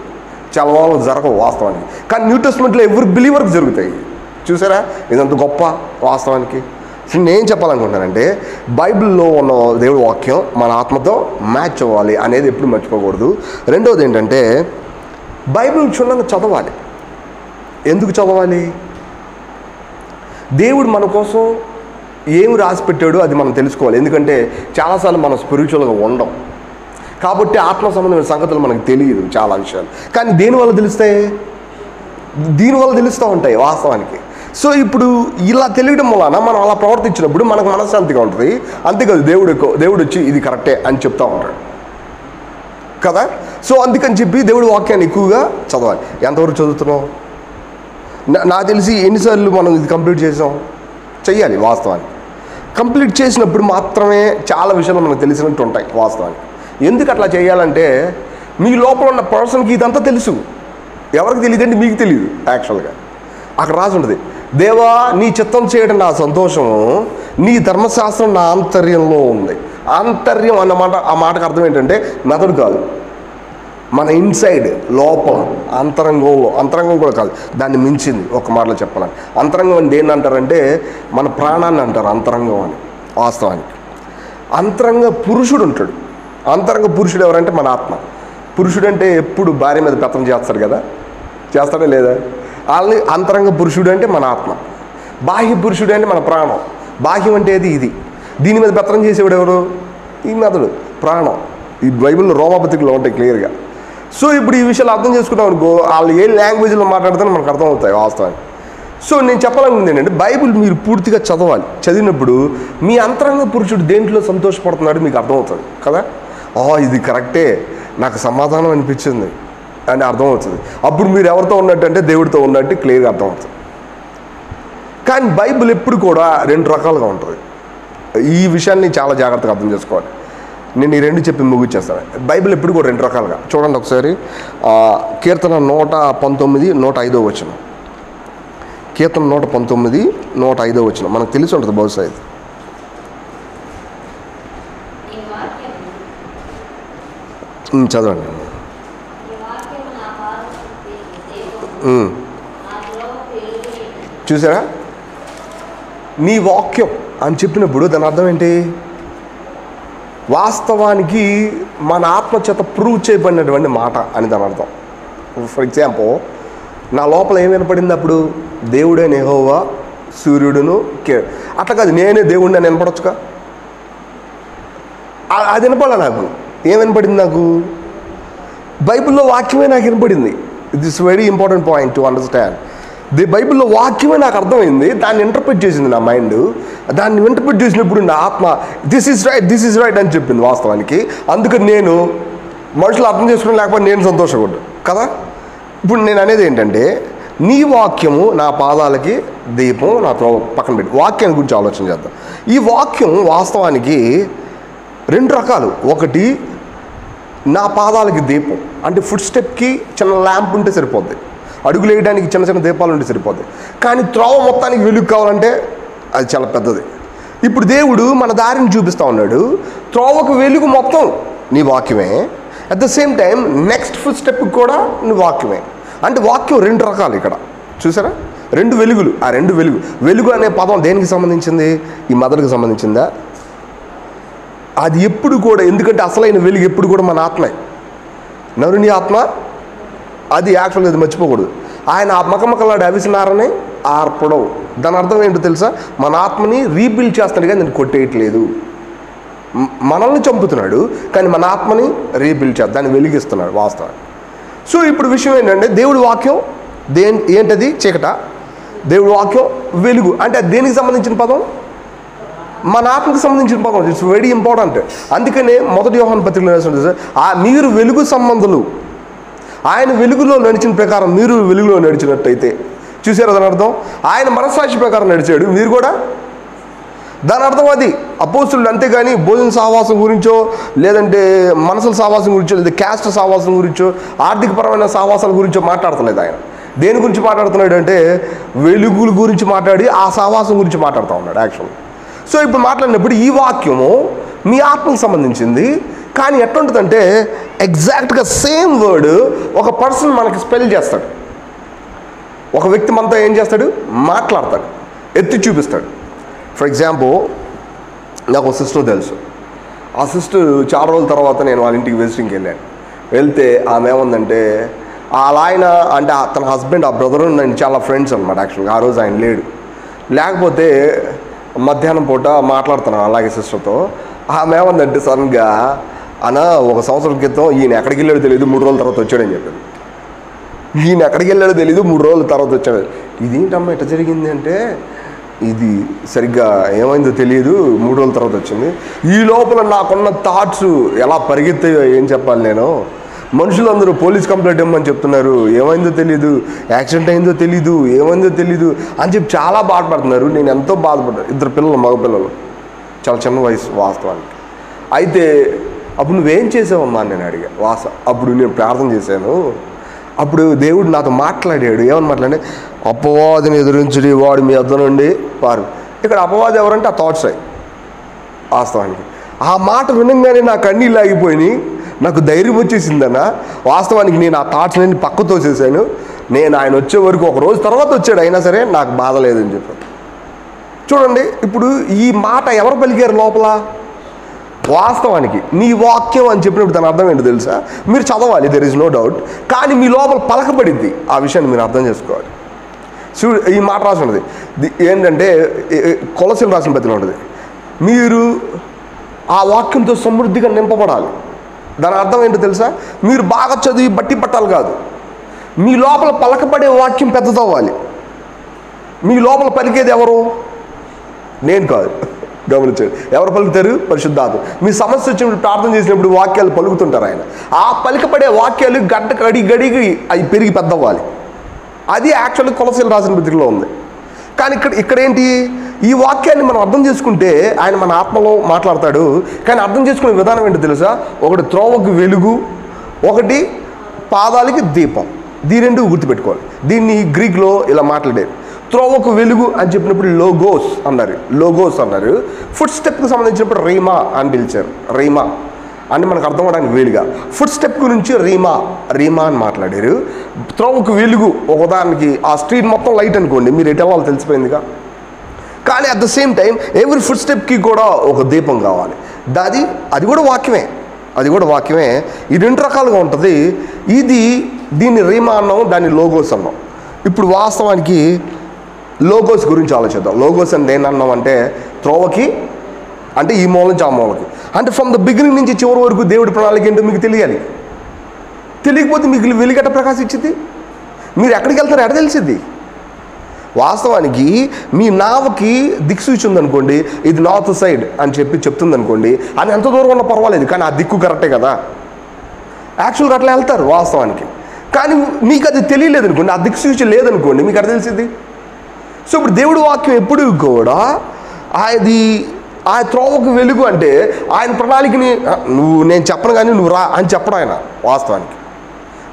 చాలా వాళ్ళకి జరగవు వాస్తవానికి. కానీ న్యూ టెస్ట్మెంట్లో ఎవరి బిలీవర్కి జరుగుతాయి. చూసారా ఇదంత గొప్ప వాస్తవానికి. నేను చెప్పాలనుకుంటున్నానంటే, బైబిల్లో ఉన్న దేవుడి వాక్యం మన ఆత్మతో మ్యాచ్ అవ్వాలి అనేది ఎప్పుడు మర్చిపోకూడదు. రెండవది ఏంటంటే, బైబిల్ క్షుణ్ణంగా చదవాలి. ఎందుకు చదవాలి? దేవుడు మన కోసం ఏమి రాసి పెట్టాడో అది మనం తెలుసుకోవాలి. ఎందుకంటే చాలాసార్లు మనం స్పిరిచువల్గా ఉండం కాబట్టి ఆత్మ సంబంధమైన సంగతులు మనకు తెలియదు చాలా విషయాలు. కానీ దేనివల్ల తెలుస్తాయి? దీనివల్ల తెలుస్తూ ఉంటాయి వాస్తవానికి. సో ఇప్పుడు ఇలా తెలియడం వలన మనం అలా ప్రవర్తించినప్పుడు మనకు మనశ్శాంతిగా ఉంటుంది. అంతేకాదు దేవుడు వచ్చి ఇది కరెక్టే అని చెప్తూ ఉంటాడు కదా. సో అందుకని చెప్పి దేవుడి వాక్యాన్ని ఎక్కువగా చదవాలి. ఎంతవరకు చదువుతున్నాం? నాకు తెలిసి ఎన్నిసార్లు మనం ఇది కంప్లీట్ చేసాం? చెయ్యాలి వాస్తవానికి. కంప్లీట్ చేసినప్పుడు మాత్రమే చాలా విషయాలు మనకు తెలిసినట్టు ఉంటాయి వాస్తవానికి. ఎందుకు అట్లా చేయాలంటే, మీ లోపల ఉన్న పర్సన్కి ఇదంతా తెలుసు. ఎవరికి తెలియదంటే మీకు తెలియదు. యాక్చువల్గా అక్కడ రాసి ఉంటుంది, దేవా నీ చిత్తం చేయడం నా సంతోషము, నీ ధర్మశాస్త్రం నా ఆంతర్యంలో ఉంది. ఆంతర్యం అన్నమాట, ఆ మాటకు అర్థం ఏంటంటే మెదడు కాదు, మన ఇన్సైడ్ లోపల అంతరంగంలో. అంతరంగం కూడా కాదు, దాన్ని మించింది. ఒక మాటలో చెప్పాలని, అంతరంగం అని దేన్ని అంటారంటే మన ప్రాణాన్ని అంటారు అంతరంగం అని. వాస్తవానికి అంతరంగ పురుషుడు ఉంటాడు. అంతరంగ పురుషుడు ఎవరంటే మన ఆత్మ. పురుషుడు అంటే ఎప్పుడు భార్య మీద పెత్తనం చేస్తాడు కదా, చేస్తాడా లేదా? వాళ్ళని అంతరంగ పురుషుడు అంటే మన ఆత్మ. బాహ్య పురుషుడు అంటే మన ప్రాణం. బాహ్యం అంటే ఇది. దీని మీద పెత్తనం చేసేవాడు ఎవరు? ఈ మెదడు, ప్రాణం. ఈ బైబిల్లో రోమాపత్రికలో ఉంటాయి క్లియర్గా. సో ఇప్పుడు ఈ విషయాలు అర్థం చేసుకున్నాం అనుకో, వాళ్ళు ఏ లాంగ్వేజ్లో మాట్లాడితే మనకు అర్థమవుతాయి వాస్తవానికి. సో నేను చెప్పాలనుకుంది ఏంటంటే, బైబిల్ మీరు పూర్తిగా చదవాలి. చదివినప్పుడు మీ అంతరంగ పురుషుడు దేంట్లో సంతోషపడుతున్నాడు మీకు అర్థమవుతుంది కదా. ఇది కరెక్టే, నాకు సమాధానం అనిపించింది అని అర్థమవుతుంది. అప్పుడు మీరు ఎవరితో ఉన్నట్టు అంటే దేవుడితో ఉన్నట్టు క్లియర్గా అర్థమవుతుంది. కానీ బైబిల్ ఎప్పుడు కూడా రెండు రకాలుగా ఉంటుంది. ఈ విషయాన్ని చాలా జాగ్రత్తగా అర్థం చేసుకోవాలి. నేను ఈ రెండు చెప్పి ముగిచ్చేస్తాను. బైబిల్ ఎప్పుడు కూడా రెండు రకాలుగా చూడండి ఒకసారి. కీర్తన 119, 105 వచనం. కీర్తన 119, 105 వచనం మనకు తెలిసి ఉంటుంది బహుశా ఇది. చదవండి. చూసారా, నీ వాక్యం అని చెప్పినప్పుడు దాని అర్థం ఏంటి? వాస్తవానికి మన ఆత్మచేత ప్రూవ్ చేయబడినటువంటి మాట అని దాని అర్థం. ఫర్ ఎగ్జాంపుల్, నా లోపల ఏం వినపడింది అప్పుడు? దేవుడే యెహోవా, సూర్యుడును అట్లా కాదు, నేనే దేవుడిని అని వినపడొచ్చుగా. అది వినపడాలి నాకు. ఏం వినపడింది నాకు? బైబిల్లో వాక్యమే నాకు వినపడింది. This very important point to understand. బైబిల్లో వాక్యమే నాకు అర్థమైంది, దాన్ని ఇంటర్ప్రిట్ చేసింది నా మైండ్. దాన్ని ఇంటర్ప్రిట్ చేసినప్పుడు నా ఆత్మ దిస్ ఈజ్ రైట్ అని చెప్పింది వాస్తవానికి. అందుకని నేను మనుషులు అర్థం చేసుకుని లేకపోతే నేను సంతోషపడ్డా కదా. ఇప్పుడు నేను అనేది ఏంటంటే, నీ వాక్యము నా పాదాలకి దీపం, నా పక్కన పెట్టి వాక్యాన్ని గురించి ఆలోచన చేద్దాం. ఈ వాక్యం వాస్తవానికి రెండు రకాలు. ఒకటి, నా పాదాలకి దీపం అంటే ఫుట్ స్టెప్కి చిన్న ల్యాంప్ ఉంటే సరిపోద్ది, అడుగులు వేయడానికి చిన్న చిన్న దీపాలు ఉంటే సరిపోద్ది. కానీ త్రోవ మొత్తానికి వెలుగు కావాలంటే అది చాలా పెద్దది. ఇప్పుడు దేవుడు మన దారిని చూపిస్తూ ఉన్నాడు. త్రోవకు వెలుగు మొత్తం నీ వాక్యమే, at the same time next foot స్టెప్కి కూడా నీ వాక్యమే. అంటే వాక్యం రెండు రకాలు ఇక్కడ చూసారా, రెండు వెలుగులు. ఆ రెండు వెలుగు అనే పదం దేనికి సంబంధించింది? ఈ మెదడుకు సంబంధించిందా? అది ఎప్పుడు కూడా, ఎందుకంటే అసలైన వెలుగు ఎప్పుడు కూడా మన ఆత్మే, నరుని ఆత్మ. అది యాక్చువల్గా అది మర్చిపోకూడదు. ఆయన ఆ మకమకలాడి అవిసినారని ఆర్పడం, దాని అర్థం ఏంటో తెలుసా? మన ఆత్మని రీబిల్డ్ చేస్తున్నాడు కానీ దాన్ని కొట్టేయట్లేదు. మనల్ని చంపుతున్నాడు కానీ మన ఆత్మని రీబిల్డ్ చేస్తాడు, దాన్ని వెలిగిస్తున్నాడు వాస్తవాన్ని. సో ఇప్పుడు విషయం ఏంటంటే దేవుడి వాక్యం ఏంటది? చీకట. దేవుడి వాక్యం వెలుగు. అంటే దేనికి సంబంధించిన పదం? మన ఆత్మకు సంబంధించిన పదం. It's very important. అందుకనే మొదటి యోహాను పత్రికలో మీరు వెలుగు సంబంధులు, ఆయన వెలుగులో నడిచిన ప్రకారం మీరు వెలుగులో నడిచినట్టయితే, చూసారా దాని అర్థం? ఆయన మనస్సాక్షి ప్రకారం నడిచాడు, మీరు కూడా. దాని అర్థం అది. అపోస్తులు అంతేగాని భోజన సహవాసం గురించో, లేదంటే మనసుల సహవాసం గురించో, లేదా క్యాస్ట్ సహవాసం గురించో, ఆర్థికపరమైన సహవాసాల గురించో మాట్లాడతలేదు ఆయన. దేని గురించి మాట్లాడుతున్నాడు అంటే వెలుగుల గురించి మాట్లాడి ఆ సహవాసం గురించి మాట్లాడుతూ ఉన్నాడు యాక్చువల్. సో ఇప్పుడు మాట్లాడినప్పుడు ఈ వాక్యము మీ ఆత్మకు సంబంధించింది. కానీ ఎట్లుంటుందంటే ఎగ్జాక్ట్గా సేమ్ వర్డ్ ఒక పర్సన్ మనకి స్పెల్ చేస్తాడు. ఒక వ్యక్తి మనతో ఏం చేస్తాడు? మాట్లాడతాడు, ఎత్తి చూపిస్తాడు. ఫర్ ఎగ్జాంపుల్, నాకు ఒక సిస్టర్ తెలుసు. ఆ సిస్టర్ చాలా రోజుల తర్వాత నేను వాళ్ళ ఇంటికి విజిటింగ్కి వెళ్ళాను. వెళ్తే ఆమె ఏముందంటే, ఆయన అంటే తన హస్బెండ్, ఆ బ్రదర్ నేను చాలా ఫ్రెండ్స్ అనమాట యాక్చువల్గా. ఆ రోజు ఆయన లేడు. లేకపోతే మధ్యాహ్నం పూట మాట్లాడుతున్నాను అలాగే సిస్టర్తో. ఆమె ఏముందంటే సడన్గా, ఒక సంవత్సరం క్రితం ఈయన ఎక్కడికి వెళ్ళాడో తెలియదు, 3 రోజుల తర్వాత వచ్చాడని చెప్పాడు. ఈయన ఎక్కడికి వెళ్ళాడో తెలియదు, 3 రోజుల తర్వాత వచ్చాడు. ఇదేంటమ్మా ఎట్లా జరిగింది అంటే, ఇది సరిగ్గా ఏమైందో తెలియదు, 3 రోజుల తర్వాత వచ్చింది. ఈ లోపల నాకున్న థాట్స్ ఎలా పరిగెత్తాయో ఏం చెప్పాలి నేను. మనుషులందరూ పోలీస్ కంప్లైంట్ ఇవ్వమని చెప్తున్నారు, ఏమైందో తెలీదు, యాక్సిడెంట్ అయిందో తెలీదు, ఏమైందో తెలీదు అని చెప్పి చాలా బాధపడుతున్నారు. నేను ఎంతో బాధపడ్డాను. 2 పిల్లలు, మగపిల్లలు, చాలా చిన్న వయసు వాస్తవానికి. అయితే అప్పుడు నువ్వేం చేసావమ్మా అని నేను అడిగా. అప్పుడు నేను ప్రార్థన చేశాను. అప్పుడు దేవుడు నాతో మాట్లాడాడు. ఏమని మాట్లాడే? అపవాదిని ఎదురించుడి, వాడు మీ వద్ద నుండి పారు. ఇక్కడ అపవాది ఎవరంటే ఆ థాట్స్ అయ్యి వాస్తవానికి. ఆ మాట వినంగానే నా కన్నీళ్ళు ఆగిపోయినాయి, నాకు ధైర్యం వచ్చేసిందన్న. వాస్తవానికి నేను ఆ థాట్స్ అన్ని పక్క తోసేసాను. నేను ఆయన వచ్చే వరకు 1 రోజు తర్వాత వచ్చాడు, అయినా సరే నాకు బాధ లేదని చెప్పాను. చూడండి, ఇప్పుడు ఈ మాట ఎవరు పలికారు లోపల? వాస్తవానికి నీ వాక్యం అని చెప్పినప్పుడు దాని అర్థం ఏంటో తెలుసా? మీరు చదవాలి, దెర్ ఇస్ నో డౌట్. కానీ మీ లోపల పలకబడిద్ది. ఆ విషయాన్ని మీరు అర్థం చేసుకోవాలి. ఈ మాట రాసి ఉన్నది ఏంటంటే, కొలసీలు రాసిన పత్రికలో ఉంటుంది, మీరు ఆ వాక్యంతో సమృద్ధిగా నింపబడాలి. దాని అర్థం ఏంటో తెలుసా? మీరు బాగా చదివి బట్టి పట్టాలి కాదు, మీ లోపల పలకబడే వాక్యం పెద్దదవ్వాలి. మీ లోపల పలికేది ఎవరు? నేను కాదు. గమనించండి, ఎవరు పలుకుతారు? పరిశుద్ధాత్మ. మీ సమస్య వచ్చినప్పుడు ప్రార్థన చేసినప్పుడు వాక్యాలు పలుకుతుంటారు ఆయన. ఆ పలికపడే వాక్యాలు గడిగి అవి పెరిగి పెద్దవ్వాలి. అది యాక్చువల్గా కొలసీలు రాసిన పత్రికలో ఉంది. కానీ ఇక్కడ ఏంటి? ఈ వాక్యాన్ని మనం అర్థం చేసుకుంటే ఆయన మన ఆత్మలో మాట్లాడతాడు. కానీ అర్థం చేసుకునే విధానం ఏంటో తెలుసా? ఒకటి త్రోవకు వెలుగు, ఒకటి పాదాలకి దీపం. ఈ 2 గుర్తుపెట్టుకోవాలి. దీన్ని గ్రీక్లో ఇలా మాట్లాడారు. త్రోవకు వెలుగు అని చెప్పినప్పుడు లోగోస్ అన్నారు. ఫుట్ స్టెప్కి సంబంధించినప్పుడు రీమా అని పిలిచారు. రీమా అంటే మనకు అర్థం అవడానికి వీలుగా. ఫుట్ స్టెప్ గురించి రీమా అని మాట్లాడారు. త్రోవకు వెలుగు ఒక ఉదాహరణకి ఆ స్ట్రీట్ మొత్తం లైట్ అనుకోండి, మీరు ఎటు వెళ్ళాలో తెలిసిపోయిందిగా. కానీ at the same time every foot స్టెప్కి కూడా ఒక దీపం కావాలి. అది కూడా వాక్యమే. ఈ 2 రకాలుగా ఉంటుంది. దీన్ని రీమా అన్నాం, దాన్ని లోగోస్ అన్నాం. ఇప్పుడు వాస్తవానికి లోగోస్ గురించి ఆలోచిద్దాం. లోగోస్ అంటే ఏంటన్నాం అంటే, త్రోవకి అంటే ఈ మూల నుంచి ఆ మూలకి, అంటే ఫ్రమ్ ద బిగినింగ్ నుంచి చివరి వరకు దేవుడి ప్రణాళిక ఏంటో మీకు తెలియాలి. తెలియకపోతే మీకు వెలుగట ప్రకాశించింది. మీరు ఎక్కడికి వెళ్తారో ఎక్కడ తెలిసిద్ది. వాస్తవానికి మీ నావకి దిక్సూచి ఉందనుకోండి, ఇది నార్త్ సైడ్ అని చెప్తుంది అనుకోండి, అది ఎంత దూరం ఉన్నా పర్వాలేదు, కానీ ఆ దిక్కు కరెక్టే కదా. యాక్చువల్గా అట్లా వెళ్తారు వాస్తవానికి. కానీ మీకు అది తెలియలేదు అనుకోండి, ఆ దిక్సూచి లేదనుకోండి, మీకు అక్కడ తెలిసింది. సో ఇప్పుడు దేవుడి వాక్యం ఎప్పుడు కూడా ఆ త్రోవకు వెలుగు అంటే ఆయన ప్రణాళికని నేను చెప్పను కానీ నువ్వు రా అని చెప్పడం ఆయన వాస్తవానికి.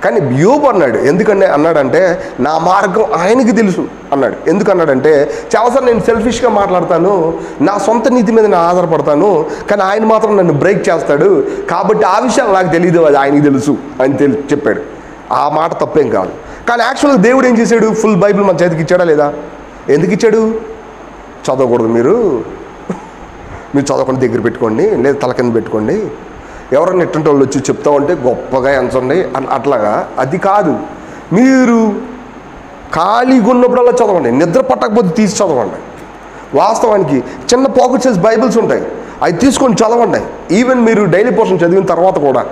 కానీ యోబు అన్నాడు, ఎందుకంటే అన్నాడంటే నా మార్గం ఆయనకి తెలుసు అన్నాడు. ఎందుకన్నాడంటే చాలాసార్లు నేను సెల్ఫిష్గా మాట్లాడతాను, నా సొంత నీతి మీద నేను ఆధారపడతాను, కానీ ఆయన మాత్రం నన్ను బ్రేక్ చేస్తాడు, కాబట్టి ఆ విషయాలు నాకు తెలియదు, అది ఆయనకి తెలుసు అని చెప్పాడు. ఆ మాట తప్పేం కాదు. కానీ యాక్చువల్గా దేవుడు ఏం చేశాడు? ఫుల్ బైబిల్ మన చేతికి ఇచ్చాడా లేదా? ఎందుకు ఇచ్చాడు? చదవకూడదు, మీరు చదవకుండా దగ్గర పెట్టుకోండి, లేదా తల కింద పెట్టుకోండి, ఎవరన్నా ఎట్టంటే వాళ్ళు వచ్చి చెప్తా ఉంటే గొప్పగా ఎంచండి అట్లాగా. అది కాదు. మీరు ఖాళీగా ఉన్నప్పుడల్లా చదవండి, నిద్ర పట్టకపోతే తీసి చదవండి. వాస్తవానికి చిన్న పాకెట్ సైజ్ బైబిల్స్ ఉంటాయి, అవి తీసుకొని చదవండి. ఈవెన్ మీరు డైలీ పోర్షన్ చదివిన తర్వాత కూడా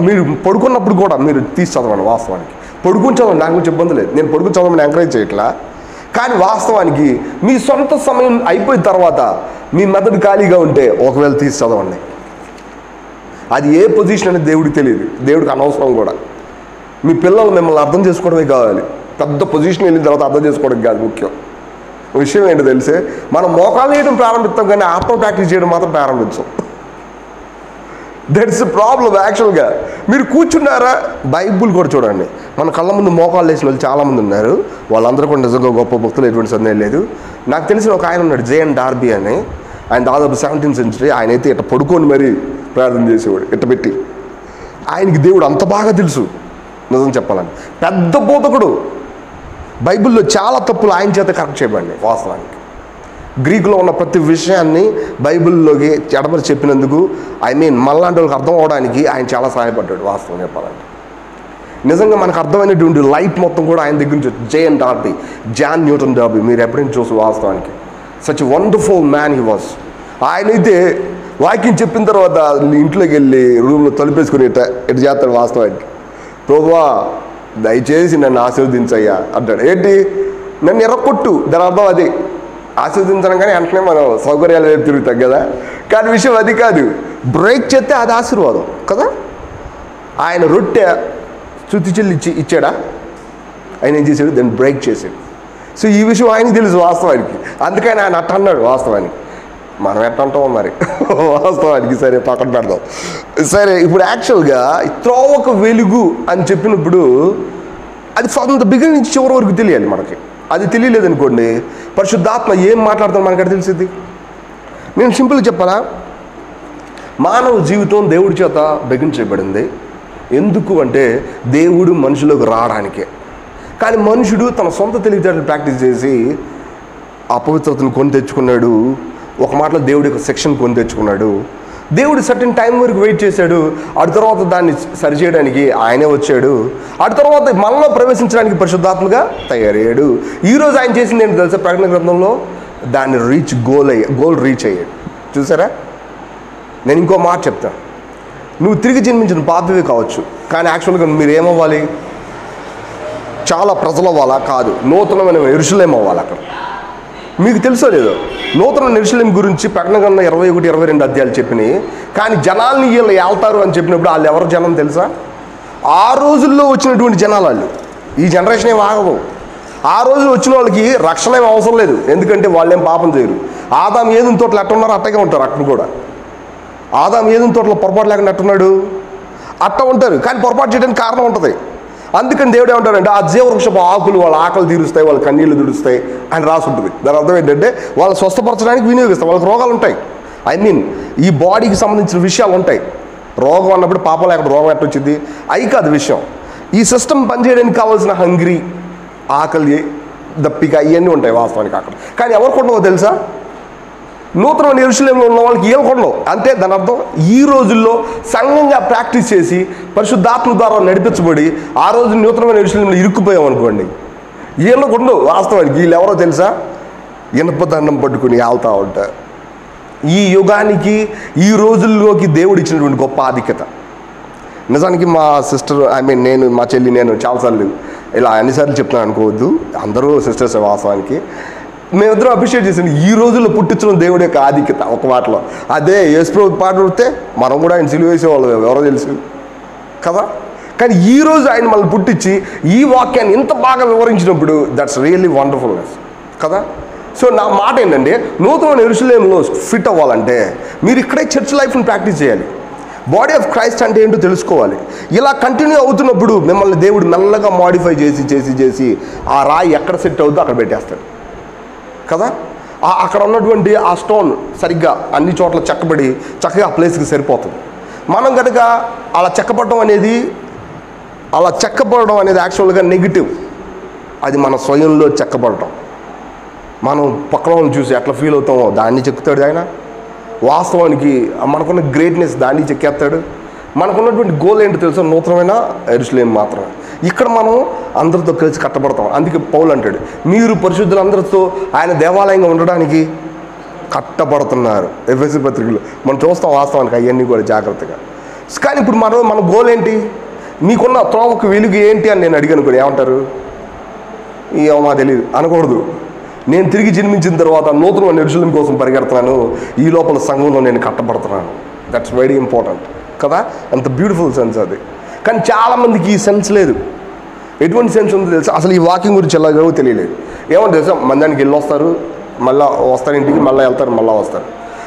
మీరు పడుకున్నప్పుడు కూడా మీరు తీసి చదవండి. వాస్తవానికి పడుకుని చదవండి, నాకు కొంచెం ఇబ్బంది లేదు, నేను పడుకుని చదవమని ఎంకరేజ్ చేయట్లా. కానీ వాస్తవానికి మీ సొంత సమయం అయిపోయిన తర్వాత మీ మెదడు ఖాళీగా ఉంటే ఒకవేళ తీసి చదవండి. అది ఏ పొజిషన్ అనేది దేవుడికి తెలియదు, దేవుడికి అనవసరం కూడా. మీ పిల్లలు మిమ్మల్ని అర్థం చేసుకోవడమే కావాలి, పెద్ద పొజిషన్ వెళ్ళిన తర్వాత అర్థం చేసుకోవడం కాదు ముఖ్యం. విషయం ఏంటో తెలిసే, మనం మోకాలు వేయడం ప్రారంభిస్తాం కానీ ఆత్మ ప్రాక్టీస్ చేయడం మాత్రం ప్రారంభించాం. That's problem. యాక్చువల్గా మీరు కూర్చున్నారా, బైబుల్ కూడా చూడండి. మన కళ్ళ ముందు మోకాలు వేసిన వాళ్ళు చాలామంది ఉన్నారు, వాళ్ళందరూ కూడా నిజంగా గొప్ప భక్తులు, ఎటువంటి సందేహం లేదు. నాకు తెలిసిన ఒక ఆయన ఉన్నాడు, జేఎన్ డార్బీ అని. ఆయన దాదాపు 17th century. ఆయన అయితే ఇట్లా పడుకొని మరీ ప్రార్థన చేసేవాడు, ఇట్ట పెట్టి. ఆయనకి దేవుడు అంత బాగా తెలుసు, నిజం చెప్పాలని. పెద్ద బోధకుడు. బైబిల్లో చాలా తప్పులు ఆయన చేత కరెక్ట్ చేయబడి. వాస్తవానికి గ్రీకులో ఉన్న ప్రతి విషయాన్ని బైబిల్లోకి ఎడమరి చెప్పినందుకు మళ్ళాంటి వాళ్ళకి అర్థం అవడానికి ఆయన చాలా సహాయపడ్డాడు. వాస్తవం చెప్పాలంటే నిజంగా మనకు అర్థమైనటువంటి లైట్ మొత్తం కూడా ఆయన దగ్గర నుంచి J N Darby, John Newton Darby. మీరు ఎప్పుడైనా చూసి వాస్తవానికి such wonderful man he was. ఆయనైతే వాక్యం చెప్పిన తర్వాత ఇంట్లోకి వెళ్ళి రూమ్లో తలుపేసుకుని ఇట్ట చేస్తాడు. వాస్తవానికి ప్రభువా దయచేసి నన్ను ఆశీర్వదించయ్యా అంటాడు. ఏంటి, నన్ను ఎర్రకొట్టు, దాని అర్థం అది. ఆశీర్వదించడం కానీ వెంటనే మనం సౌకర్యాలు వైపు తిరుగుతాం కదా. కానీ విషయం అది కాదు, బ్రేక్ చేస్తే అది ఆశీర్వాదం కదా. ఆయన రొట్టె శృతి చెల్లి ఇచ్చాడా, ఆయన ఏం చేశాడు, దాన్ని బ్రేక్ చేశాడు. సో ఈ విషయం ఆయనకి తెలుసు వాస్తవానికి, అందుకని ఆయన అట్ట అన్నాడు. వాస్తవానికి మనం ఎట్ట అంటామో మరి వాస్తవానికి. సరే పక్కన పెడదాం. సరే, ఇప్పుడు యాక్చువల్గా త్రోవక వెలుగు అని చెప్పినప్పుడు అది ఫ్రమ్ ద బిగినింగ్ నుంచి చివరి వరకు తెలియాలి మనకి. అది తెలియలేదనుకోండి, పరిశుద్ధాత్మ ఏం మాట్లాడుతాం మనకి అక్కడ తెలిసింది. నేను సింపుల్గా చెప్పాలా, మానవ జీవితం దేవుడి చేత బిగించబడింది. ఎందుకు అంటే దేవుడు మనుషులకు రావడానికే. కానీ మనుషుడు తన సొంత తెలివితేటలు ప్రాక్టీస్ చేసి అపవిత్రతను కొని తెచ్చుకున్నాడు. ఒక మాటలో దేవుడి యొక్క సెక్షన్ కొని తెచ్చుకున్నాడు. దేవుడు సర్టెన్ టైం వరకు వెయిట్ చేశాడు. ఆ తర్వాత దాన్ని సరిచేయడానికి ఆయనే వచ్చాడు. ఆ తర్వాత మనలో ప్రవేశించడానికి పరిశుద్ధాత్మగా తయారయ్యాడు. ఈరోజు ఆయన చేసింది ఏంటి తెలుసా, ప్రకటన గ్రంథంలో దాన్ని గోల్ రీచ్ అయ్యాడు. చూసారా, నేను ఇంకో మాట చెప్తాను. నువ్వు తిరిగి జన్మించిన పాపవే కావచ్చు, కానీ యాక్చువల్గా మీరు ఏమవ్వాలి, చాలా ప్రజలు అవ్వాలా కాదు, నూతనమైన యెరూషలేము అవ్వాలి. అక్కడ మీకు తెలుసో లేదో, నూతన యెరూషలేము గురించి ప్రకటన గ్రంథం 21, 22 అధ్యాయాలు చెప్పినాయి. కానీ జనాల్ని వీళ్ళు వెళ్తారు అని చెప్పినప్పుడు వాళ్ళు ఎవరు జనం తెలుసా, ఆ రోజుల్లో వచ్చినటువంటి జనాలు వాళ్ళు. ఈ జనరేషన్ ఏం ఆగవు. ఆ రోజు వచ్చిన వాళ్ళకి రక్షణ ఏం అవసరం లేదు, ఎందుకంటే వాళ్ళు ఏం పాపం చేయరు. ఆదాం ఏదైనా తోటలు ఎట్టున్నారో అట్టగా ఉంటారు. అక్కడ కూడా ఆదాం ఏదైనా తోటలో పొరపాటు లేకుండా ఎట్టున్నాడు, అట్ట ఉంటారు. కానీ పొరపాటు చేయడానికి కారణం ఉంటుంది. అందుకని దేవుడు ఏమంటారంటే ఆ జీవవృక్షపు ఆకులు వాళ్ళ ఆకలి తీరుస్తాయి, వాళ్ళ కన్నీళ్లు తుడుస్తాయి అని రాసి ఉంటుంది. దాని అర్థం ఏంటంటే వాళ్ళు స్వస్థపరచడానికి వినియోగిస్తాయి. వాళ్ళకి రోగాలు ఉంటాయి, ఈ బాడీకి సంబంధించిన విషయాలు ఉంటాయి. రోగం అన్నప్పుడు పాపం లేకుండా రోగం ఎట్ట వచ్చింది, అవి కాదు విషయం. ఈ సిస్టమ్ పనిచేయడానికి కావాల్సిన హంగ్రీ, ఆకలి, దప్పిక ఇవన్నీ ఉంటాయి వాస్తవానికి అక్కడ. కానీ ఎవరికి ఉండవో తెలుసా, నూతన యెరూషలేములో ఉన్న వాళ్ళకి ఏలుకొండవు. అంతే దాని అర్థం. ఈ రోజుల్లో సంఘంగా ప్రాక్టీస్ చేసి పరిశుద్ధాత్మ ద్వారా నడిపించబడి ఆ రోజు నూతనమైన యెరూషలేములో ఇరుక్కుపోయాం అనుకోండి, ఏళ్ళకుండవు వాస్తవానికి. వీళ్ళు ఎవరో తెలుసా, ఇనపదండం పట్టుకుని ఆలుతూ ఉంటారు. ఈ యుగానికి ఈ రోజుల్లోకి దేవుడు ఇచ్చినటువంటి గొప్ప ఆధిక్యత. నిజానికి మా సిస్టర్ నేను మా చెల్లి నేను చాలాసార్లు ఇలా అన్నిసార్లు చెప్తున్నాను అనుకోవద్దు, అందరూ సిస్టర్స్ వాస్తవానికి. మేమిద్దరం అప్రిషియేట్ చేసాను ఈ రోజుల్లో పుట్టించడం దేవుడి యొక్క ఆధిక్యత. ఒక మాటలో అదే యేసుప్రభు పాట పడితే మనం కూడా ఆయన సిలువ వేసేవాళ్ళం, ఎవరో తెలుసు కదా. కానీ ఈరోజు ఆయన మనల్ని పుట్టించి ఈ వాక్యాన్ని ఇంత బాగా వివరించినప్పుడు దట్స్ రియల్లీ వండర్ఫుల్నెస్ కదా. సో నా మాట ఏంటంటే, నూతన యెరూషలేములో ఫిట్ అవ్వాలంటే మీరు ఇక్కడే చర్చ్ లైఫ్ని ప్రాక్టీస్ చేయాలి. బాడీ ఆఫ్ క్రైస్ట్ అంటే ఏంటో తెలుసుకోవాలి. ఇలా కంటిన్యూ అవుతున్నప్పుడు మిమ్మల్ని దేవుడు మెల్లగా మాడిఫై చేసి చేసి చేసి ఆ రాయి ఎక్కడ సెట్ అవుతుందో అక్కడ పెట్టేస్తాడు కదా. అక్కడ ఉన్నటువంటి ఆ స్టోన్ సరిగ్గా అన్ని చోట్ల చెక్కబడి చక్కగా ఆ ప్లేస్కి సరిపోతుంది. మనం కనుక అలా చెక్కపడడం అనేది యాక్చువల్గా నెగిటివ్. అది మన స్వయంలో చెక్కబడటం. మనం పక్కన చూసి ఎట్లా ఫీల్ అవుతామో దాన్ని చెక్కుతాడు ఆయన. వాస్తవానికి మనకున్న గ్రేట్నెస్ దాన్ని చెక్కేస్తాడు. మనకున్నటువంటి గోల్ ఏంటో తెలుసా, నూతనమైన యెరూషలేము మాత్రమే. ఇక్కడ మనం అందరితో కలిసి కట్టబడతాం. అందుకే పౌలు అంటాడు, మీరు పరిశుద్ధులందరితో ఆయన దేవాలయంగా ఉండడానికి కట్టబడుతున్నారు. ఎఫెసీ పత్రికలో మనం చూస్తాం వాస్తవానికి అవన్నీ కూడా జాగ్రత్తగా. కానీ ఇప్పుడు మన గోల్ ఏంటి? నీకున్న త్రోవకు వెలుగు ఏంటి అని నేను అడిగాను కూడా ఏమంటారు? మా తెలియదు అనకూడదు. నేను తిరిగి జన్మించిన తర్వాత నూతన యెరూషలేం కోసం పరిగెడుతున్నాను, ఈ లోపల సంఘంలో నేను కట్టబడుతున్నాను. దట్స్ వెరీ ఇంపార్టెంట్ కదా, అంత బ్యూటిఫుల్ సెన్స్ అది. కానీ చాలామందికి ఈ సెన్స్ లేదు. ఎటువంటి సెన్స్ ఉందో తెలుసా? అసలు ఈ వాకింగ్ గురించి ఎలాగో తెలియలేదు. ఏమో తెలుసా, మందానికి వెళ్ళి వస్తారు, మళ్ళీ వస్తారు ఇంటికి, మళ్ళీ వెళ్తారు, మళ్ళీ వస్తారు.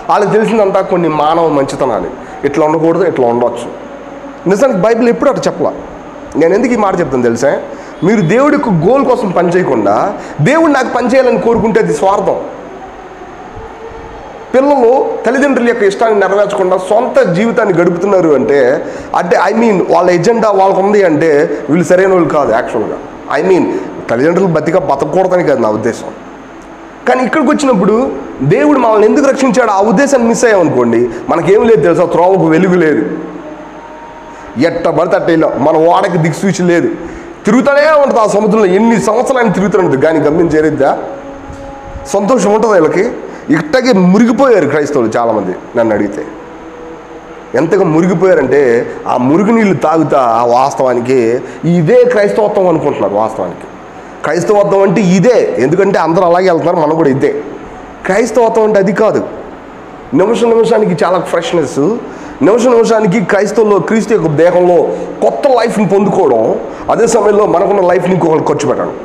వాళ్ళకి తెలిసిందంతా కొన్ని మానవ మంచితనాలు. ఇట్లా ఉండకూడదు, ఇట్లా ఉండవచ్చు. నిజానికి బైబిల్ ఎప్పుడు అట్లా చెప్పలా. నేను ఎందుకు ఈ మాట చెప్తాను తెలుసా? మీరు దేవుడి యొక్క గోల్ కోసం పనిచేయకుండా దేవుడు నాకు పనిచేయాలని కోరుకుంటే అది స్వార్థం. పిల్లలు తల్లిదండ్రుల యొక్క ఇష్టాన్ని నెరవేర్చకుండా సొంత జీవితాన్ని గడుపుతున్నారు అంటే వాళ్ళ ఎజెండా వాళ్ళకు ఉంది అంటే వీళ్ళు సరైన వాళ్ళు కాదు యాక్చువల్గా. తల్లిదండ్రులు బతకూడదని కాదు నా ఉద్దేశం. కానీ ఇక్కడికి వచ్చినప్పుడు దేవుడు మనల్ని ఎందుకు రక్షించాడు ఆ ఉద్దేశాన్ని మిస్ అయ్యామనుకోండి, మనకేం లేదు తెలుసా? త్రోవకు వెలుగు లేదు, ఎట్ట పడితే అట్ట వెళ్ళాం, మన ఓడకి దిక్సూచి లేదు, తిరుగుతూనే ఉంటుంది ఆ సముద్రంలో. ఎన్ని సంవత్సరాలు తిరుగుతుంటుంది కానీ గమ్యం చేరిద్దా? సంతోషం ఉంటుంది వీళ్ళకి. ఇట్టగే మురిగిపోయారు క్రైస్తవులు చాలామంది నన్ను అడిగితే. ఎంతగా మురిగిపోయారంటే ఆ మురుగు నీళ్ళు తాగుతా వాస్తవానికి ఇదే క్రైస్తవత్వం అనుకుంటున్నారు. వాస్తవానికి క్రైస్తవత్వం అంటే ఇదే, ఎందుకంటే అందరూ అలాగే వెళ్తున్నారు, మనం కూడా ఇదే. క్రైస్తవత్వం అంటే అది కాదు. నిమిషానికి చాలా ఫ్రెష్నెస్, నిమిషానికి క్రీస్తు యొక్క దేహంలో కొత్త లైఫ్ని పొందుకోవడం, అదే సమయంలో మనకున్న లైఫ్ని ఇంకొకరికి ఖర్చు పెట్టడం.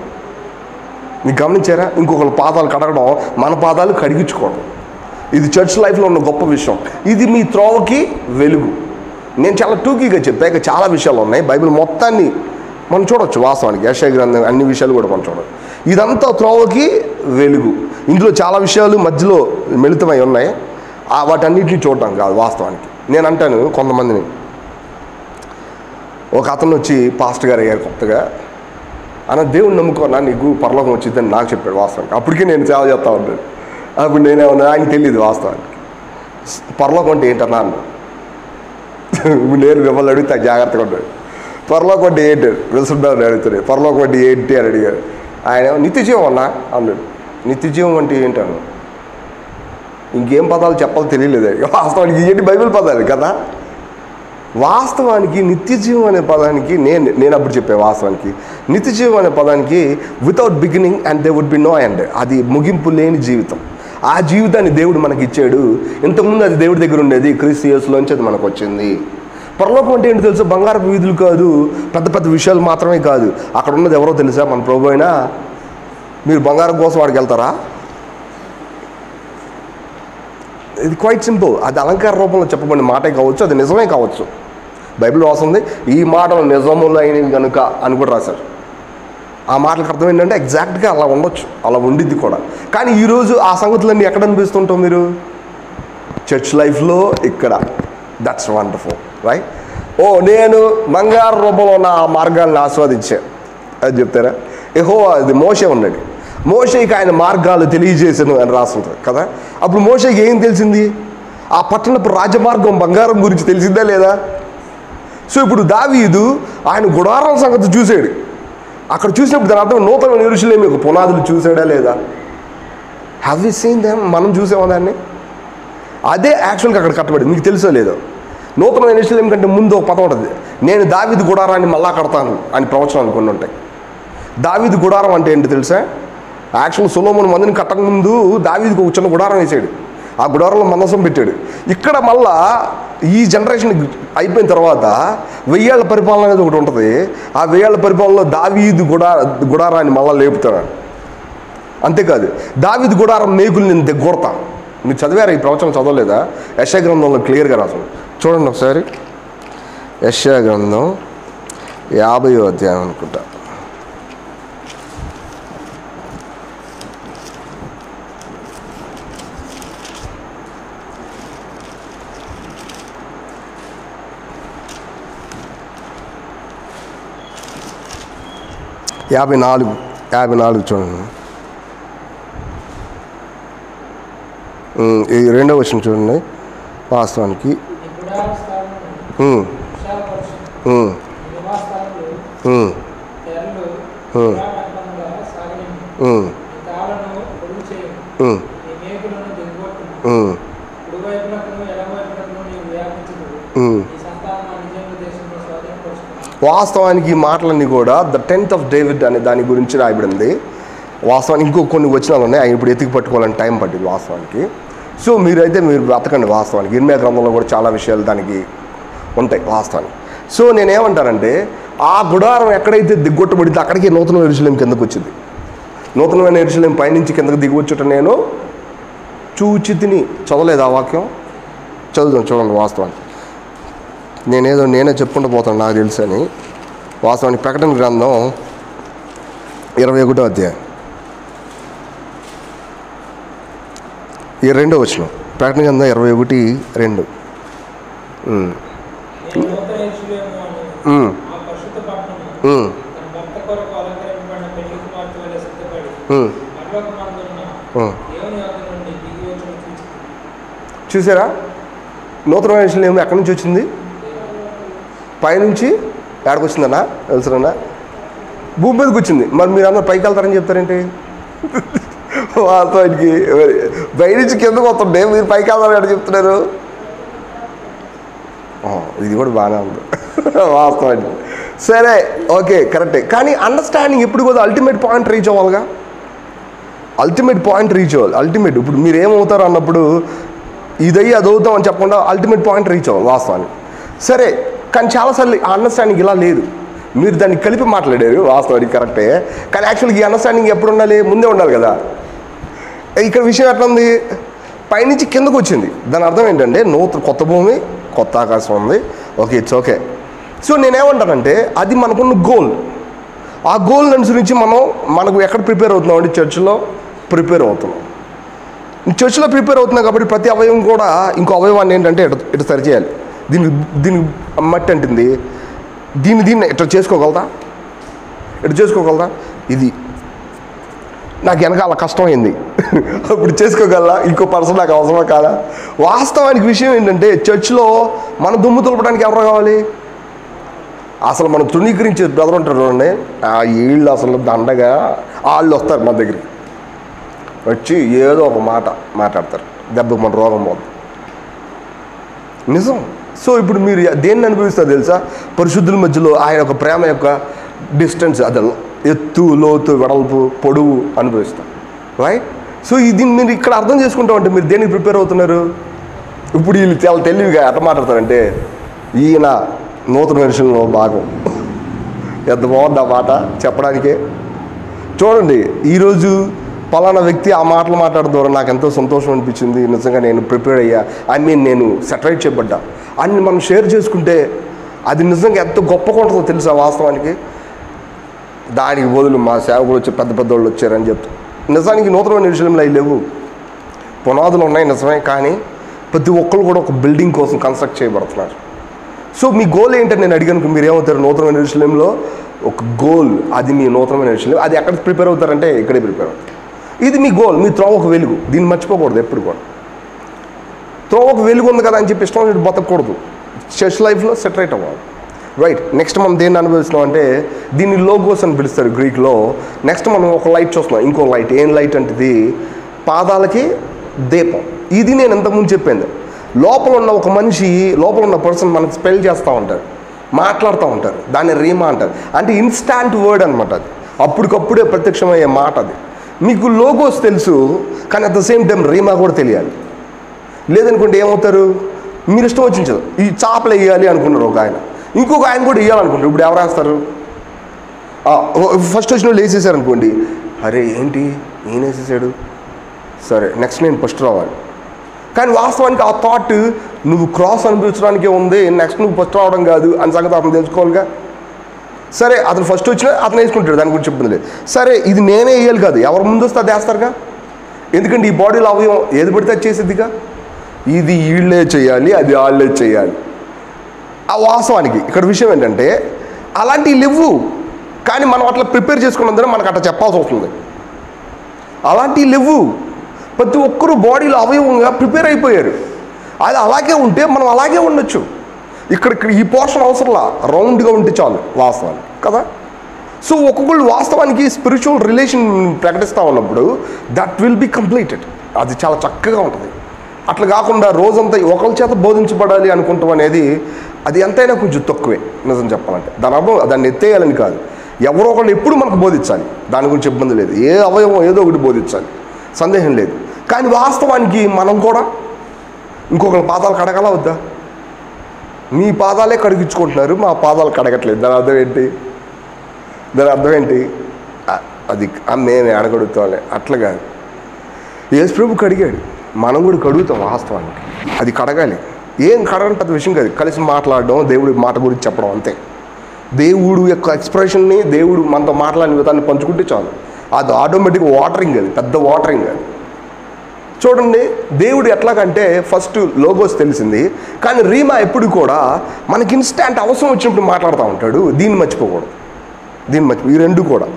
మీకు గమనించారా? ఇంకొకరి పాదాలు కడగడం, మన పాదాలు కడిగించుకోవడం. ఇది చర్చ్ లైఫ్లో ఉన్న గొప్ప విషయం. ఇది మీ త్రోవకి వెలుగు. నేను చాలా టూకీగా చెప్తా, ఇక చాలా విషయాలు ఉన్నాయి. బైబిల్ మొత్తాన్ని మనం చూడవచ్చు. వాస్తవానికి యెషయా గ్రంథం అన్ని విషయాలు కూడా మనం చూడవచ్చు. ఇదంతా త్రోవకి వెలుగు. ఇందులో చాలా విషయాలు మధ్యలో మిళితమై ఉన్నాయి. వాటన్నిటిని చూడటం కాదు వాస్తవానికి. నేను అంటాను కొంతమందిని, ఒక అతను వచ్చి పాస్టర్ గారు అయ్యారు కొత్తగా, దేవుని నమ్ముకోనా నీకు పరలోకం వచ్చిందని నాకు చెప్పాడు వాస్తవానికి. అప్పటికే నేను సేవ చేస్తా ఉంటాను. అప్పుడు నేనేమన్నా ఆయనకు తెలియదు వాస్తవానికి పరలోకం అంటే ఏంటన్నా అన్న. నేను మిమ్మల్ని అడిగితే జాగ్రత్తగా ఉంటాడు. పరలోకం అంటే ఏంటి వెలుసుండాలని అడుగుతున్నాడు. పరలోకం అంటే ఏంటి అని అడిగాడు. ఆయన నిత్యజీవం అన్నా అన్నాడు. నిత్యజీవం అంటే ఏంటన్నా? ఇంకేం పదాలు చెప్పాలో తెలియలేదు. వాస్తవానికి ఏంటి బైబిల్ పదాలు కదా. వాస్తవానికి నిత్యజీవం అనే పదానికి నేను అప్పుడు చెప్పాను. వాస్తవానికి నిత్యజీవం అనే పదానికి without beginning and they would be no end, అది ముగింపు లేని జీవితం. ఆ జీవితాన్ని దేవుడు మనకి ఇచ్చాడు. ఇంతకుముందు అది దేవుడి దగ్గర ఉండేది, క్రీస్తు యేసులోంచి అది మనకు వచ్చింది. పరలోకం అంటే ఏంటి తెలుసా? బంగారపు వీధులు కాదు, పెద్ద పెద్ద విషయాలు మాత్రమే కాదు. అక్కడ ఉన్నది ఎవరో తెలుసా? మన ప్రభు అయినా. మీరు బంగారం కోసం వాడికి వెళ్తారా? ఇది క్వైట్ సింపుల్. అది అలంకార రూపంలో చెప్పబడిన మాటే కావచ్చు, అది నిజమే కావచ్చు. బైబిల్ రాస్తుంది ఈ మాటలు నిజములు అయినవి కనుక అని కూడా రాశారు. ఆ మాటలకు అర్థం ఏంటంటే ఎగ్జాక్ట్గా అలా ఉండొచ్చు, అలా ఉండిద్ది కూడా. కానీ ఈరోజు ఆ సంగతులన్నీ ఎక్కడ అనిపిస్తుంటాం మీరు? చర్చ్ లైఫ్లో ఇక్కడ. That's wonderful right. నేను బంగారు రూపంలో ఉన్న ఆ మార్గాలను ఆస్వాదించా అది చెప్తారా? అది మోషే ఉన్నాడు. మోషేకి ఆయన మార్గాలు తెలియజేసాను అని రాస్తుంటారు కదా. అప్పుడు మోషేకి ఏం తెలిసింది? ఆ పట్టణపు రాజమార్గం బంగారం గురించి తెలిసిందా లేదా? సో ఇప్పుడు దావీదు ఆయన గుడారం సంగతి చూశాడు. అక్కడ చూసినప్పుడు దాని అర్థం నూతన యెరూషలేము యొక్క పునాదులు చూసాడా లేదా? Have you seen them? మనం చూసామా దాన్ని? అదే యాక్చువల్గా అక్కడ కట్టబడింది. మీకు తెలుసో లేదో, నూతన యెరూషలేము కంటే ముందు ఒక పదం ఉంటుంది, నేను దావీదు గుడారాన్ని మళ్ళా కడతాను అని ప్రవచనాలు కొన్ని ఉంటాయి. దావీదు గుడారం అంటే ఏంటి తెలుసా? యాక్చువల్ సొలొమోను మందిని కట్టకముందు దావీదుకు ఒక చిన్న గుడారం వేసాడు. ఆ గుడారంలో మందసం పెట్టాడు. ఇక్కడ మళ్ళా ఈ జనరేషన్ అయిపోయిన తర్వాత 1000 ఏళ్ల పరిపాలన అనేది ఒకటి ఉంటుంది. ఆ 1000 ఏళ్ల పరిపాలనలో దావీదు గుడారాన్ని మళ్ళీ లేపుతాడు. అంతేకాదు దావీదు గుడారం మేకులు నేను దిగ్గొడతా. మీరు చదివారా ఈ ప్రవచనం? చదవలేదా? యెషయా గ్రంథంలో క్లియర్గా రాసాను. చూడండి ఒకసారి. యెషయా గ్రంథం 50వ అధ్యాయం అనుకుంటా. యాభై నాలుగు చూడండి. ఈ 2వ వచనం చూడండి. వాస్తవానికి వాస్తవానికి ఈ మాటలన్నీ కూడా ద 10th of David అనే దాని గురించి రాయబడింది. వాస్తవానికి ఇంకో కొన్ని వచనాలు ఉన్నాయి, ఆయన ఇప్పుడు ఎతికి పట్టుకోవాలని టైం పట్టింది వాస్తవానికి. సో మీరు బ్రతకండి. వాస్తవానికి ఇర్మియా గ్రంథంలో కూడా చాలా విషయాలు దానికి ఉంటాయి వాస్తవానికి. సో నేనేమంటానంటే, ఆ గుడారం ఎక్కడైతే దిగ్గొట్టబడితే అక్కడికి నూతన యెరూషలేం కిందకు వచ్చింది. నూతనమైన యెరూషలేం పైనుంచి కిందకు దిగివచ్చుట నేను చూచి తిని. చదవలేదు ఆ వాక్యం? చదువుతాం చూడండి. వాస్తవానికి నేనే చెప్పుకుంటూ పోతాను, నాకు తెలుసు అని. వాస్తవానికి ప్రకటన గ్రంథం 21వ అధ్యాయం 2వ వచనం. ప్రకటన గ్రంథం 21:2. చూసారా? నూతన యెరూషలేం ఎక్కడి నుంచి వచ్చింది? పైనుంచి ఎక్కడికి వచ్చిందన్నా తెలుసునా? భూమి మీదకి వచ్చింది. మరి మీరు అందరూ పైకి వెళ్తారని చెప్తారేంటి? వాస్తవానికి పైనుంచి కిందకు వస్తుంటే మీరు పైకి వెళ్తారని ఎక్కడ చెప్తున్నారు? ఇది కూడా బాగానే ఉంది వాస్తవానికి. సరే, ఓకే, కరెక్టే. కానీ అండర్స్టాండింగ్ ఎప్పుడు కూడా అల్టిమేట్ పాయింట్ రీచ్ అవ్వాలిగా. అల్టిమేట్ పాయింట్ రీచ్ అవ్వాలి. అల్టిమేట్ ఇప్పుడు మీరు ఏమవుతారు అన్నప్పుడు ఇదయ్యి అది అవుతాం అని చెప్పకుండా అల్టిమేట్ పాయింట్ రీచ్ అవ్వాలి వాస్తవానికి. సరే, కానీ చాలాసార్లు ఆ అండర్స్టాండింగ్ ఇలా లేదు. మీరు దాన్ని కలిపి మాట్లాడారు వాస్తవానికి, కరెక్టే. కానీ యాక్చువల్గా ఈ అండర్స్టాండింగ్ ఎప్పుడు ఉండాలి? ముందే ఉండాలి కదా. ఇక్కడ విషయం ఎట్లా ఉంది? పైనుంచి కిందకు వచ్చింది. దాని అర్థం ఏంటంటే కొత్త భూమి, కొత్త ఆకాశం ఉంది. Okay, it's okay. సో నేనేమంటానంటే అది మనకున్న గోల్. ఆ గోల్ అనుసరించి మనకు ఎక్కడ ప్రిపేర్ అవుతున్నాం అంటే చర్చిలో ప్రిపేర్ అవుతున్నాం. చర్చిలో ప్రిపేర్ అవుతున్నాం కాబట్టి ప్రతి అవయవం కూడా ఇంకో అవయవాన్ని ఏంటంటే ఇటు సరి చేయాలి. దీనికి మట్టి అంటుంది, దీన్ని ఇట్లా చేసుకోగలదా? ఇటు చేసుకోగలదా? ఇది నాకు వెనకాల కష్టమైంది అప్పుడు చేసుకోగలరా? ఇంకో పర్సన్ నాకు అవసరమా కాదా? వాస్తవానికి విషయం ఏంటంటే చర్చ్లో మన దుమ్ము తులపడానికి ఎవరు కావాలి? అసలు మనం తృణీకరించే బ్రదర్ ఉంటారు చూడండి, ఆ వీళ్ళు అసలు దండగా వాళ్ళు వస్తారు మన దగ్గరికి, వచ్చి ఏదో ఒక మాట మాట్లాడతారు, దెబ్బకు మన రోగం పోతుంది. నిజం. సో ఇప్పుడు మీరు దేన్ని అనుభవిస్తారు తెలుసా? పరిశుద్ధుల మధ్యలో ఆయన ఒక ప్రేమ యొక్క డిస్టెన్స్, అది ఎత్తు, లోతు, వెడల్పు, పొడవు అనుభవిస్తాం, రైట్? సో ఇది మీరు ఇక్కడ అర్థం చేసుకుంటామంటే మీరు దేనికి ప్రిపేర్ అవుతున్నారు? ఇప్పుడు వీళ్ళు చాలా తెలివిగా ఎట్లా మాట్లాడతారంటే, ఈయన నూతన వెర్షన్లో భాగం. ఎంత బాగుంది ఆ మాట చెప్పడానికే. చూడండి, ఈరోజు పలానా వ్యక్తి ఆ మాటలు మాట్లాడడం ద్వారా నాకు ఎంతో సంతోషం అనిపించింది, నిజంగా నేను ప్రిపేర్ అయ్యా, నేను సెటరైట్ చేయబడ్డా అని మనం షేర్ చేసుకుంటే అది నిజంగా ఎంత గొప్పగా ఉంటుందో తెలుసా వాస్తవానికి. దానికి బదులు మా సేవకులు వచ్చి పెద్ద వాళ్ళు వచ్చారని చెప్తాం. నిజానికి నూతనమైన విషయంలో అవి లేవు. పునాదులు ఉన్నాయి నిజమే, కానీ ప్రతి ఒక్కరు కూడా ఒక బిల్డింగ్ కోసం కన్స్ట్రక్ట్ చేయబడుతున్నారు. సో మీ గోల్ ఏంటని నేను అడిగాను, మీరు ఏమవుతారు? నూతనమైన విషయంలో ఒక గోల్, అది మీ నూతనమైన విషయం. అది ఎక్కడ ప్రిపేర్ అవుతారంటే ఇక్కడే ప్రిపేర్ అవుతారు. ఇది మీ గోల్, మీ త్రోవ ఒక వెలుగు. దీన్ని మర్చిపోకూడదు ఎప్పుడు కూడా. త్రోవ ఒక వెలుగు ఉంది కదా అని చెప్పి ఇష్టం బతకూడదు. చర్చ్ లైఫ్లో సెటరేట్ అవ్వాలి, రైట్? నెక్స్ట్ మనం దేన్ని అనుభవిస్తున్నాం అంటే దీన్ని లోగోస్ అని పిలుస్తారు గ్రీక్లో. నెక్స్ట్ మనం ఒక లైట్ చూస్తున్నాం, ఇంకో లైట్. ఏం లైట్ అంటే ఇది పాదాలకి దీపం. ఇది నేను ఇంతకుముందు చెప్పాను. లోపల ఉన్న ఒక మనిషి, లోపల ఉన్న పర్సన్ మనకు స్పెల్ చేస్తూ ఉంటారు, మాట్లాడుతూ ఉంటారు. దాన్ని రీమా అంటారు. అంటే ఇన్స్టాంట్ వర్డ్ అనమాట. అది అప్పటికప్పుడే ప్రత్యక్షమయ్యే మాట. అది మీకు లోగోస్ తెలుసు, కానీ at the same time Reema కూడా తెలియాలి. లేదనుకుంటే ఏమవుతారు? మీరు ఇష్టం వచ్చించదు. ఈ చాపలు వేయాలి అనుకున్నారు ఒక ఆయన, ఇంకొక ఆయన కూడా వేయాలనుకుంటారు. ఇప్పుడు ఎవరు వేస్తారు? ఫస్ట్ వచ్చిన వాళ్ళు వేసేసారు అనుకోండి, అరే ఏంటి ఈయన వేసేసాడు, సరే నెక్స్ట్ నేను ఫస్ట్ రావాలి. కానీ వాస్తవానికి ఆ థాట్ నువ్వు క్రాస్ అనిపించడానికే ఉంది, నెక్స్ట్ నువ్వు ఫస్ట్ రావడం కాదు అని సంగతి అతను తెలుసుకోవాలిగా. సరే, అతను ఫస్ట్ వచ్చినా అతను వేసుకుంటాడు, దాని గురించి చెప్పింది లేదు. సరే, ఇది నేనే వేయాలి కాదు, ఎవరు ముందు వస్తే అది వేస్తారుగా. ఎందుకంటే ఈ బాడీలో అవయవం ఏది పడితే అది చేసేదిగా. ఇది వీళ్ళే చేయాలి, అది వాళ్ళే చేయాలి. ఆ వాస్తవానికి ఇక్కడ విషయం ఏంటంటే అలాంటివి లేవు, కానీ మనం అట్లా ప్రిపేర్ చేసుకున్నందున మనకు అట్లా చెప్పాల్సి వస్తుంది. అలాంటివి లేవు. ప్రతి ఒక్కరూ బాడీలో అవయవంగా ప్రిపేర్ అయిపోయారు. అది అలాగే ఉంటే మనం అలాగే ఉండొచ్చు. ఇక్కడ ఈ పోర్షన్ అవసరంలా, రౌండ్గా ఉంటే చాలు వాస్తవానికి కదా. సో ఒక్కొక్కళ్ళు వాస్తవానికి స్పిరిచువల్ రిలేషన్ ప్రకటిస్తూ ఉన్నప్పుడు దట్ విల్ బి కంప్లీటెడ్. అది చాలా చక్కగా ఉంటుంది. అట్లా కాకుండా రోజంతా ఒకరి చేత బోధించబడాలి అనుకుంటాం అనేది అది ఎంతైనా కొంచెం తక్కువే నిజం చెప్పాలంటే. దాని అర్థం దాన్ని ఎత్తేయాలని కాదు, ఎవరో ఒకళ్ళు ఎప్పుడు మనకు బోధించాలి, దాని గురించి ఇబ్బంది లేదు. ఏ అవయవం ఏదో ఒకటి బోధించాలి, సందేహం లేదు. కానీ వాస్తవానికి మనం కూడా ఇంకొకరి పాదాలు కడగాల వద్దా? మీ పాదాలే కడిగించుకుంటున్నారు, మా పాదాలు కడగట్లేదు. దాని అర్థం ఏంటి? అది మేమే అడగడుగుతాంలే, అట్లా కాదు. యేసు ప్రభు కడిగాడు, మనం కూడా కడుగుతాం. వాస్తవానికి అది కడగాలి. ఏం కడగని పెద్ద విషయం కాదు, కలిసి మాట్లాడడం, దేవుడి మాట గురించి చెప్పడం, అంతే. దేవుడు యొక్క ఎక్స్ప్రెషన్ని, దేవుడు మనతో మాట్లాడిన విధాన్ని పంచుకుంటే చాలు. అది ఆటోమేటిక్ వాటరింగ్, అది పెద్ద వాటరింగ్. అది చూడండి, దేవుడు ఎట్లాగంటే ఫస్ట్ లోగోస్ తెలిసింది, కానీ రీమా ఎప్పుడు కూడా మనకి ఇన్స్టాంట్ అవసరం వచ్చినప్పుడు మాట్లాడుతూ ఉంటాడు. దీన్ని మర్చిపోకూడదు, ఈ రెండు కూడా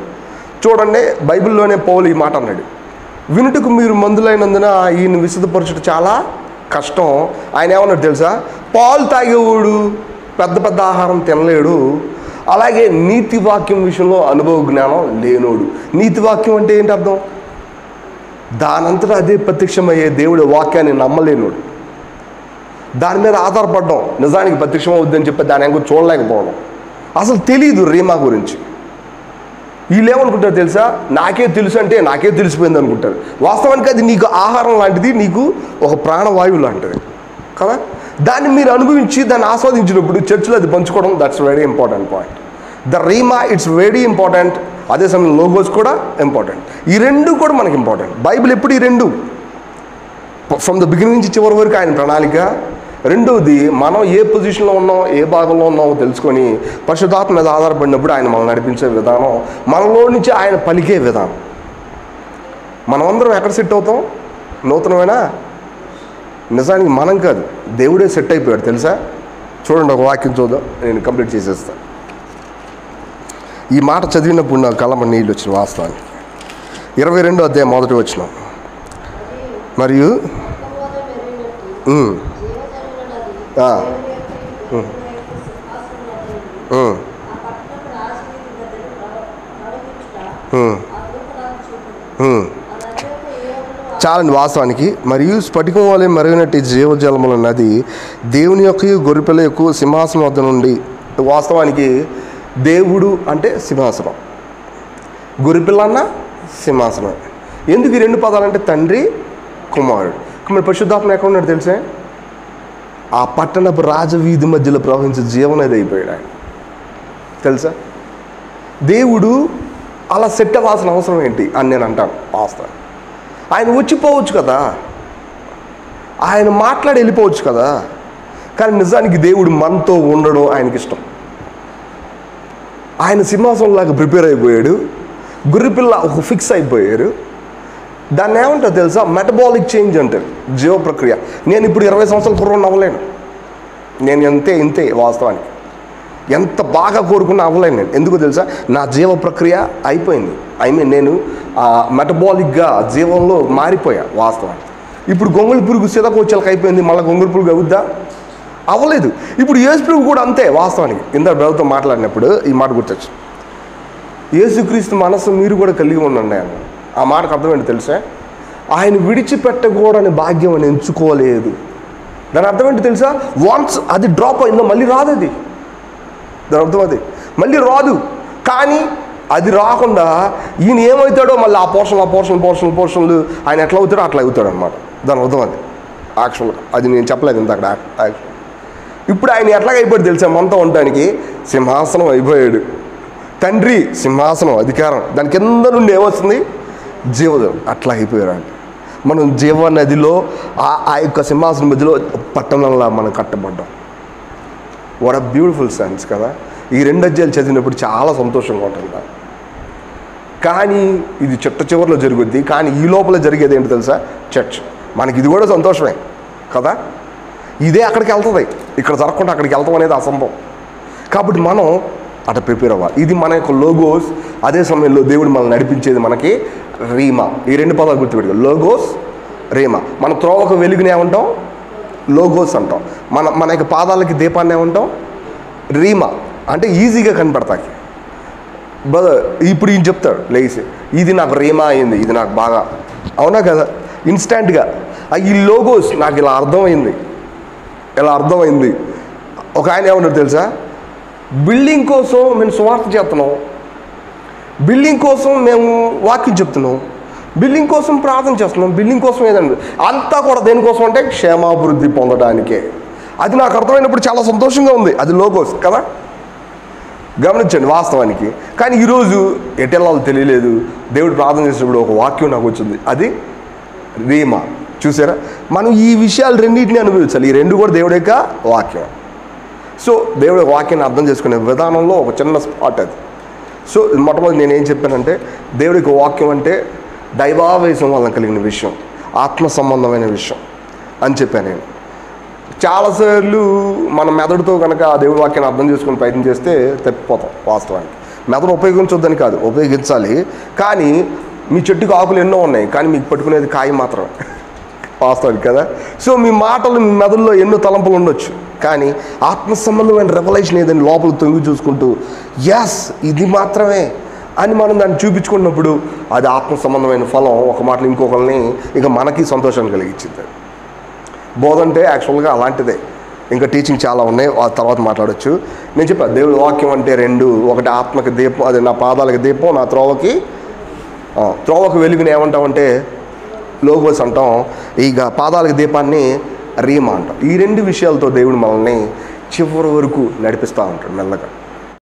చూడండి. బైబిల్లోనే పౌలు ఈ మాట అన్నాడు, వినుటకు మీరు మందులైనందున ఈయన విశుద్ధపరచుట చాలా కష్టం. ఆయన ఏమన్నాడు తెలుసా? పాలు తాగేవాడు పెద్ద పెద్ద ఆహారం తినలేడు, అలాగే నీతి వాక్యం విషయంలో అనుభవ జ్ఞానం లేనోడు. నీతి వాక్యం అంటే ఏంటి అర్థం? దానంతటా అదే ప్రత్యక్షమయ్యే దేవుడి వాక్యాన్ని నమ్మలేనోడు, దాని మీద ఆధారపడడం, నిజానికి ప్రత్యక్షం అవుద్దని చెప్పి దాని ఎంకు చూడలేకపోవడం, అసలు తెలియదు రీమా గురించి. వీళ్ళు ఏమనుకుంటారు తెలుసా? నాకే తెలుసు అంటే నాకే తెలిసిపోయింది అనుకుంటారు. వాస్తవానికి అది నీకు ఆహారం లాంటిది, నీకు ఒక ప్రాణవాయువు లాంటిది కదా. దాన్ని మీరు అనుభవించి దాన్ని ఆస్వాదించినప్పుడు చర్చిలో అది పంచుకోవడం, that's very important point. The Reema it's very important, అదే సమయంలో లోగోస్ కూడా ఇంపార్టెంట్. ఈ రెండు కూడా మనకి ఇంపార్టెంట్. బైబిల్ ఎప్పుడు ఈ రెండు ఫ్రమ్ ద బిగినింగ్ నుంచి చివరి వరకు ఆయన ప్రణాళిక. రెండవది, మనం ఏ పొజిషన్లో ఉన్నాం, ఏ భాగంలో ఉన్నామో తెలుసుకొని పరిశుద్ధాత్మ మీద ఆధారపడినప్పుడు ఆయన మనం నడిపించే విధానం, మనలో నుంచి ఆయన పలికే విధానం. మనమందరం ఎక్కడ సెట్ అవుతాం? నూతనమైనా నిజానికి మనం కాదు, దేవుడే సెట్ అయిపోయాడు తెలుసా. చూడండి, ఒక వాక్యం చూద్దాం, నేను కంప్లీట్ చేసేస్తాను. ఈ మాట చదివినప్పుడు నాకు కళ్ళమ నీళ్ళు వచ్చిన వాస్తవానికి. 22వ అధ్యాయం 1వ వచనం. మరియు చాలండి వాస్తవానికి. మరియు స్ఫటికం వలె మరిగినట్టు జీవజలముల నది దేవుని యొక్క గొర్రెపిల్ల యొక్క సింహాసనం వద్ద నుండి. వాస్తవానికి దేవుడు అంటే సింహాసనం, గొర్రెపిల్ల అన్న సింహాసనం. ఎందుకు ఈ రెండు పదాలంటే తండ్రి కుమారుడు. మరి పరిశుద్ధాత్మ ఎక్కడ ఉన్నాడు తెలుసా? ఆ పట్టణపు రాజవీధి మధ్యలో ప్రవహించే జీవనది అయిపోయాడు ఆయన తెలుసా. దేవుడు అలా సెట్ అవ్వాల్సిన అవసరం ఏంటి అని నేను అంటాను. వాస్తవం ఆయన వచ్చిపోవచ్చు కదా, ఆయన మాట్లాడి వెళ్ళిపోవచ్చు కదా, కానీ నిజానికి దేవుడు మనతో ఉండడం ఆయనకి ఇష్టం. ఆయన సింహాసనంలాగా ప్రిపేర్ అయిపోయాడు, గుర్రెపిల్ల ఒక ఫిక్స్ అయిపోయారు. దాన్ని ఏమంటారు తెలుసా? మెటబాలిక్ చేంజ్ అంటారు, జీవ ప్రక్రియ. నేను ఇప్పుడు 20 సంవత్సరాల పూర్వం అవ్వలేను, నేను ఇంతే వాస్తవానికి. ఎంత బాగా కోరుకున్నా అవ్వలేను నేను. ఎందుకు తెలుసా? నా జీవ ప్రక్రియ అయిపోయింది. నేను మెటబాలిక్గా జీవంలో మారిపోయా వాస్తవానికి. ఇప్పుడు గొంగళి పురుగు సీతకోచలకు అయిపోయింది, మళ్ళీ గొంగళి పురుగు అవుద్దా? అవ్వలేదు. ఇప్పుడు యేసు ప్రభు కూడా అంతే వాస్తవానికి. ఇందాక బ్రదర్తో మాట్లాడినప్పుడు ఈ మాట గుర్తొచ్చు, యేసుక్రీస్తు మనస్సు మీరు కూడా కలిగి ఉండండి అని. ఆ మాటకు అర్థమేంటి తెలుసా? ఆయన విడిచిపెట్టకూడని భాగ్యం అని ఎంచుకోలేదు. దాని అర్థం ఏంటి తెలుసా? వన్స్ అది డ్రాప్ అయిందో మళ్ళీ రాదు. అది దాని అర్థం అది మళ్ళీ రాదు. కానీ అది రాకుండా ఈయన ఏమవుతాడో మళ్ళీ ఆ పోర్షన్లు ఆయన ఎట్లా అవుతాడో అట్లా అవుతాడు అనమాట. దాని అర్థం అది యాక్చువల్గా. అది నేను చెప్పలేదు ఇంత అక్కడ యాక్చువల్. ఇప్పుడు ఆయన ఎట్లాగ అయిపోయాడు తెలుసా? మనతో ఉండడానికి సింహాసనం అయిపోయాడు. తండ్రి సింహాసనం అధికారం, దాని కింద నుండి ఏమొస్తుంది? జీవజలం. అట్లా అయిపోయారు. మనం జీవ నదిలో ఆ యొక్క సింహాసనం మధ్యలో పట్టణంలో మనం కట్టబడ్డాం. వాట్ అ బ్యూటిఫుల్ సెన్స్ కదా. ఈ 2 అధ్యాయాలు చదివినప్పుడు చాలా సంతోషంగా ఉంటుంది. కానీ ఇది చివరిలో జరుగుద్ది. కానీ ఈ లోపల జరిగేది ఏంటి తెలుసా? చర్చ్. మనకి ఇది కూడా సంతోషమే కదా. ఇదే అక్కడికి వెళ్తుంది, ఇక్కడ జరగకుండా అక్కడికి వెళ్తాం అనేది అసంభవం. కాబట్టి మనం అట్లా ప్రిపేర్ అవ్వాలి. ఇది మన యొక్క లోగోస్. అదే సమయంలో దేవుడు మనల్ని నడిపించేది మనకి రీమా. ఈ 2 పదాలు గుర్తుపెట్టుకో, లోగోస్, రీమా. మన త్రోవకు వెలుగుని ఏమంటాం? లోగోస్ అంటాం. మన యొక్క పాదాలకి దీపాన్ని ఏమంటాం? రీమా. అంటే ఈజీగా కనపడతాయి. ఇప్పుడు ఈయన చెప్తాడు లేచి, ఇది నాకు రీమా అయింది, ఇది నాకు బాగా, అవునా కదా, ఇన్స్టాంట్గా. ఈ లోగోస్ నాకు ఇలా అర్థమైంది. ఒక ఆయన ఏమన్నారు తెలుసా, బిల్డింగ్ కోసం మేము సువార్త చేస్తున్నాం, బిల్డింగ్ కోసం మేము వాక్యం చెప్తున్నాం, బిల్డింగ్ కోసం ప్రార్థన చేస్తున్నాం, బిల్డింగ్ కోసం ఏదండి అంతా కూడా దేనికోసం అంటే క్షేమాభివృద్ధి పొందడానికే. అది నాకు అర్థమైనప్పుడు చాలా సంతోషంగా ఉంది. అది లోగోస్ కదా, గమనించండి వాస్తవానికి. కానీ ఈరోజు ఎటెళ్ళాలో తెలియలేదు. దేవుడు ప్రార్థన చేసినప్పుడు ఒక వాక్యం నాకు వచ్చింది, అది రీమా. చూసారా, మనం ఈ విషయాలు రెండింటిని అనుభవించాలి. ఈ రెండు కూడా దేవుడి యొక్క వాక్యం. సో దేవుడి వాక్యాన్ని అర్థం చేసుకునే విధానంలో ఒక చిన్న స్పాట్ అది. సో మొట్టమొదటి నేనేం చెప్పానంటే, దేవుడికి వాక్యం అంటే దైవావేశం వలన కలిగిన విషయం, ఆత్మ సంబంధమైన విషయం అని చెప్పాను నేను. చాలాసార్లు మన మెదడుతో కనుక ఆ దేవుడి వాక్యాన్ని అర్థం చేసుకుని ప్రయత్నం చేస్తే తప్పిపోతాం. వాస్తవానికి మెదడు ఉపయోగించొద్దని కాదు, ఉపయోగించాలి. కానీ మీ చెట్టుకు ఆకులు ఎన్నో ఉన్నాయి, కానీ మీకు పట్టుకునేది కాయ మాత్రమే వాస్తవానికి కదా. సో మీ మాటలు, మీ మెదడులో ఎన్నో తలంపులు ఉండొచ్చు, కానీ ఆత్మ సంబంధమైన రెవల్యూషన్ ఏదని లోపల తొంగి చూసుకుంటూ ఎస్ ఇది మాత్రమే అని మనం దాన్ని చూపించుకున్నప్పుడు అది ఆత్మ సంబంధమైన ఫలం. ఒక మాటలు ఇంకొకరిని ఇక మనకి సంతోషాన్ని కలిగించింది. బోధ అంటే యాక్చువల్గా అలాంటిదే. ఇంకా టీచింగ్ చాలా ఉన్నాయి, ఆ తర్వాత మాట్లాడచ్చు. నేను చెప్పాను దేవుడి వాక్యం అంటే రెండు, ఒకటి ఆత్మకి దీపం, అది నా పాదాలకి దీపం, నా త్రోవకు వెలుగుని ఏమంటామంటే లోగోస్ అంటాం, ఇక పాదాలకి దీపాన్ని రీమా అంటాం. ఈ రెండు విషయాలతో దేవుడు మనల్ని చివరి వరకు నడిపిస్తూ ఉంటాడు మెల్లగా.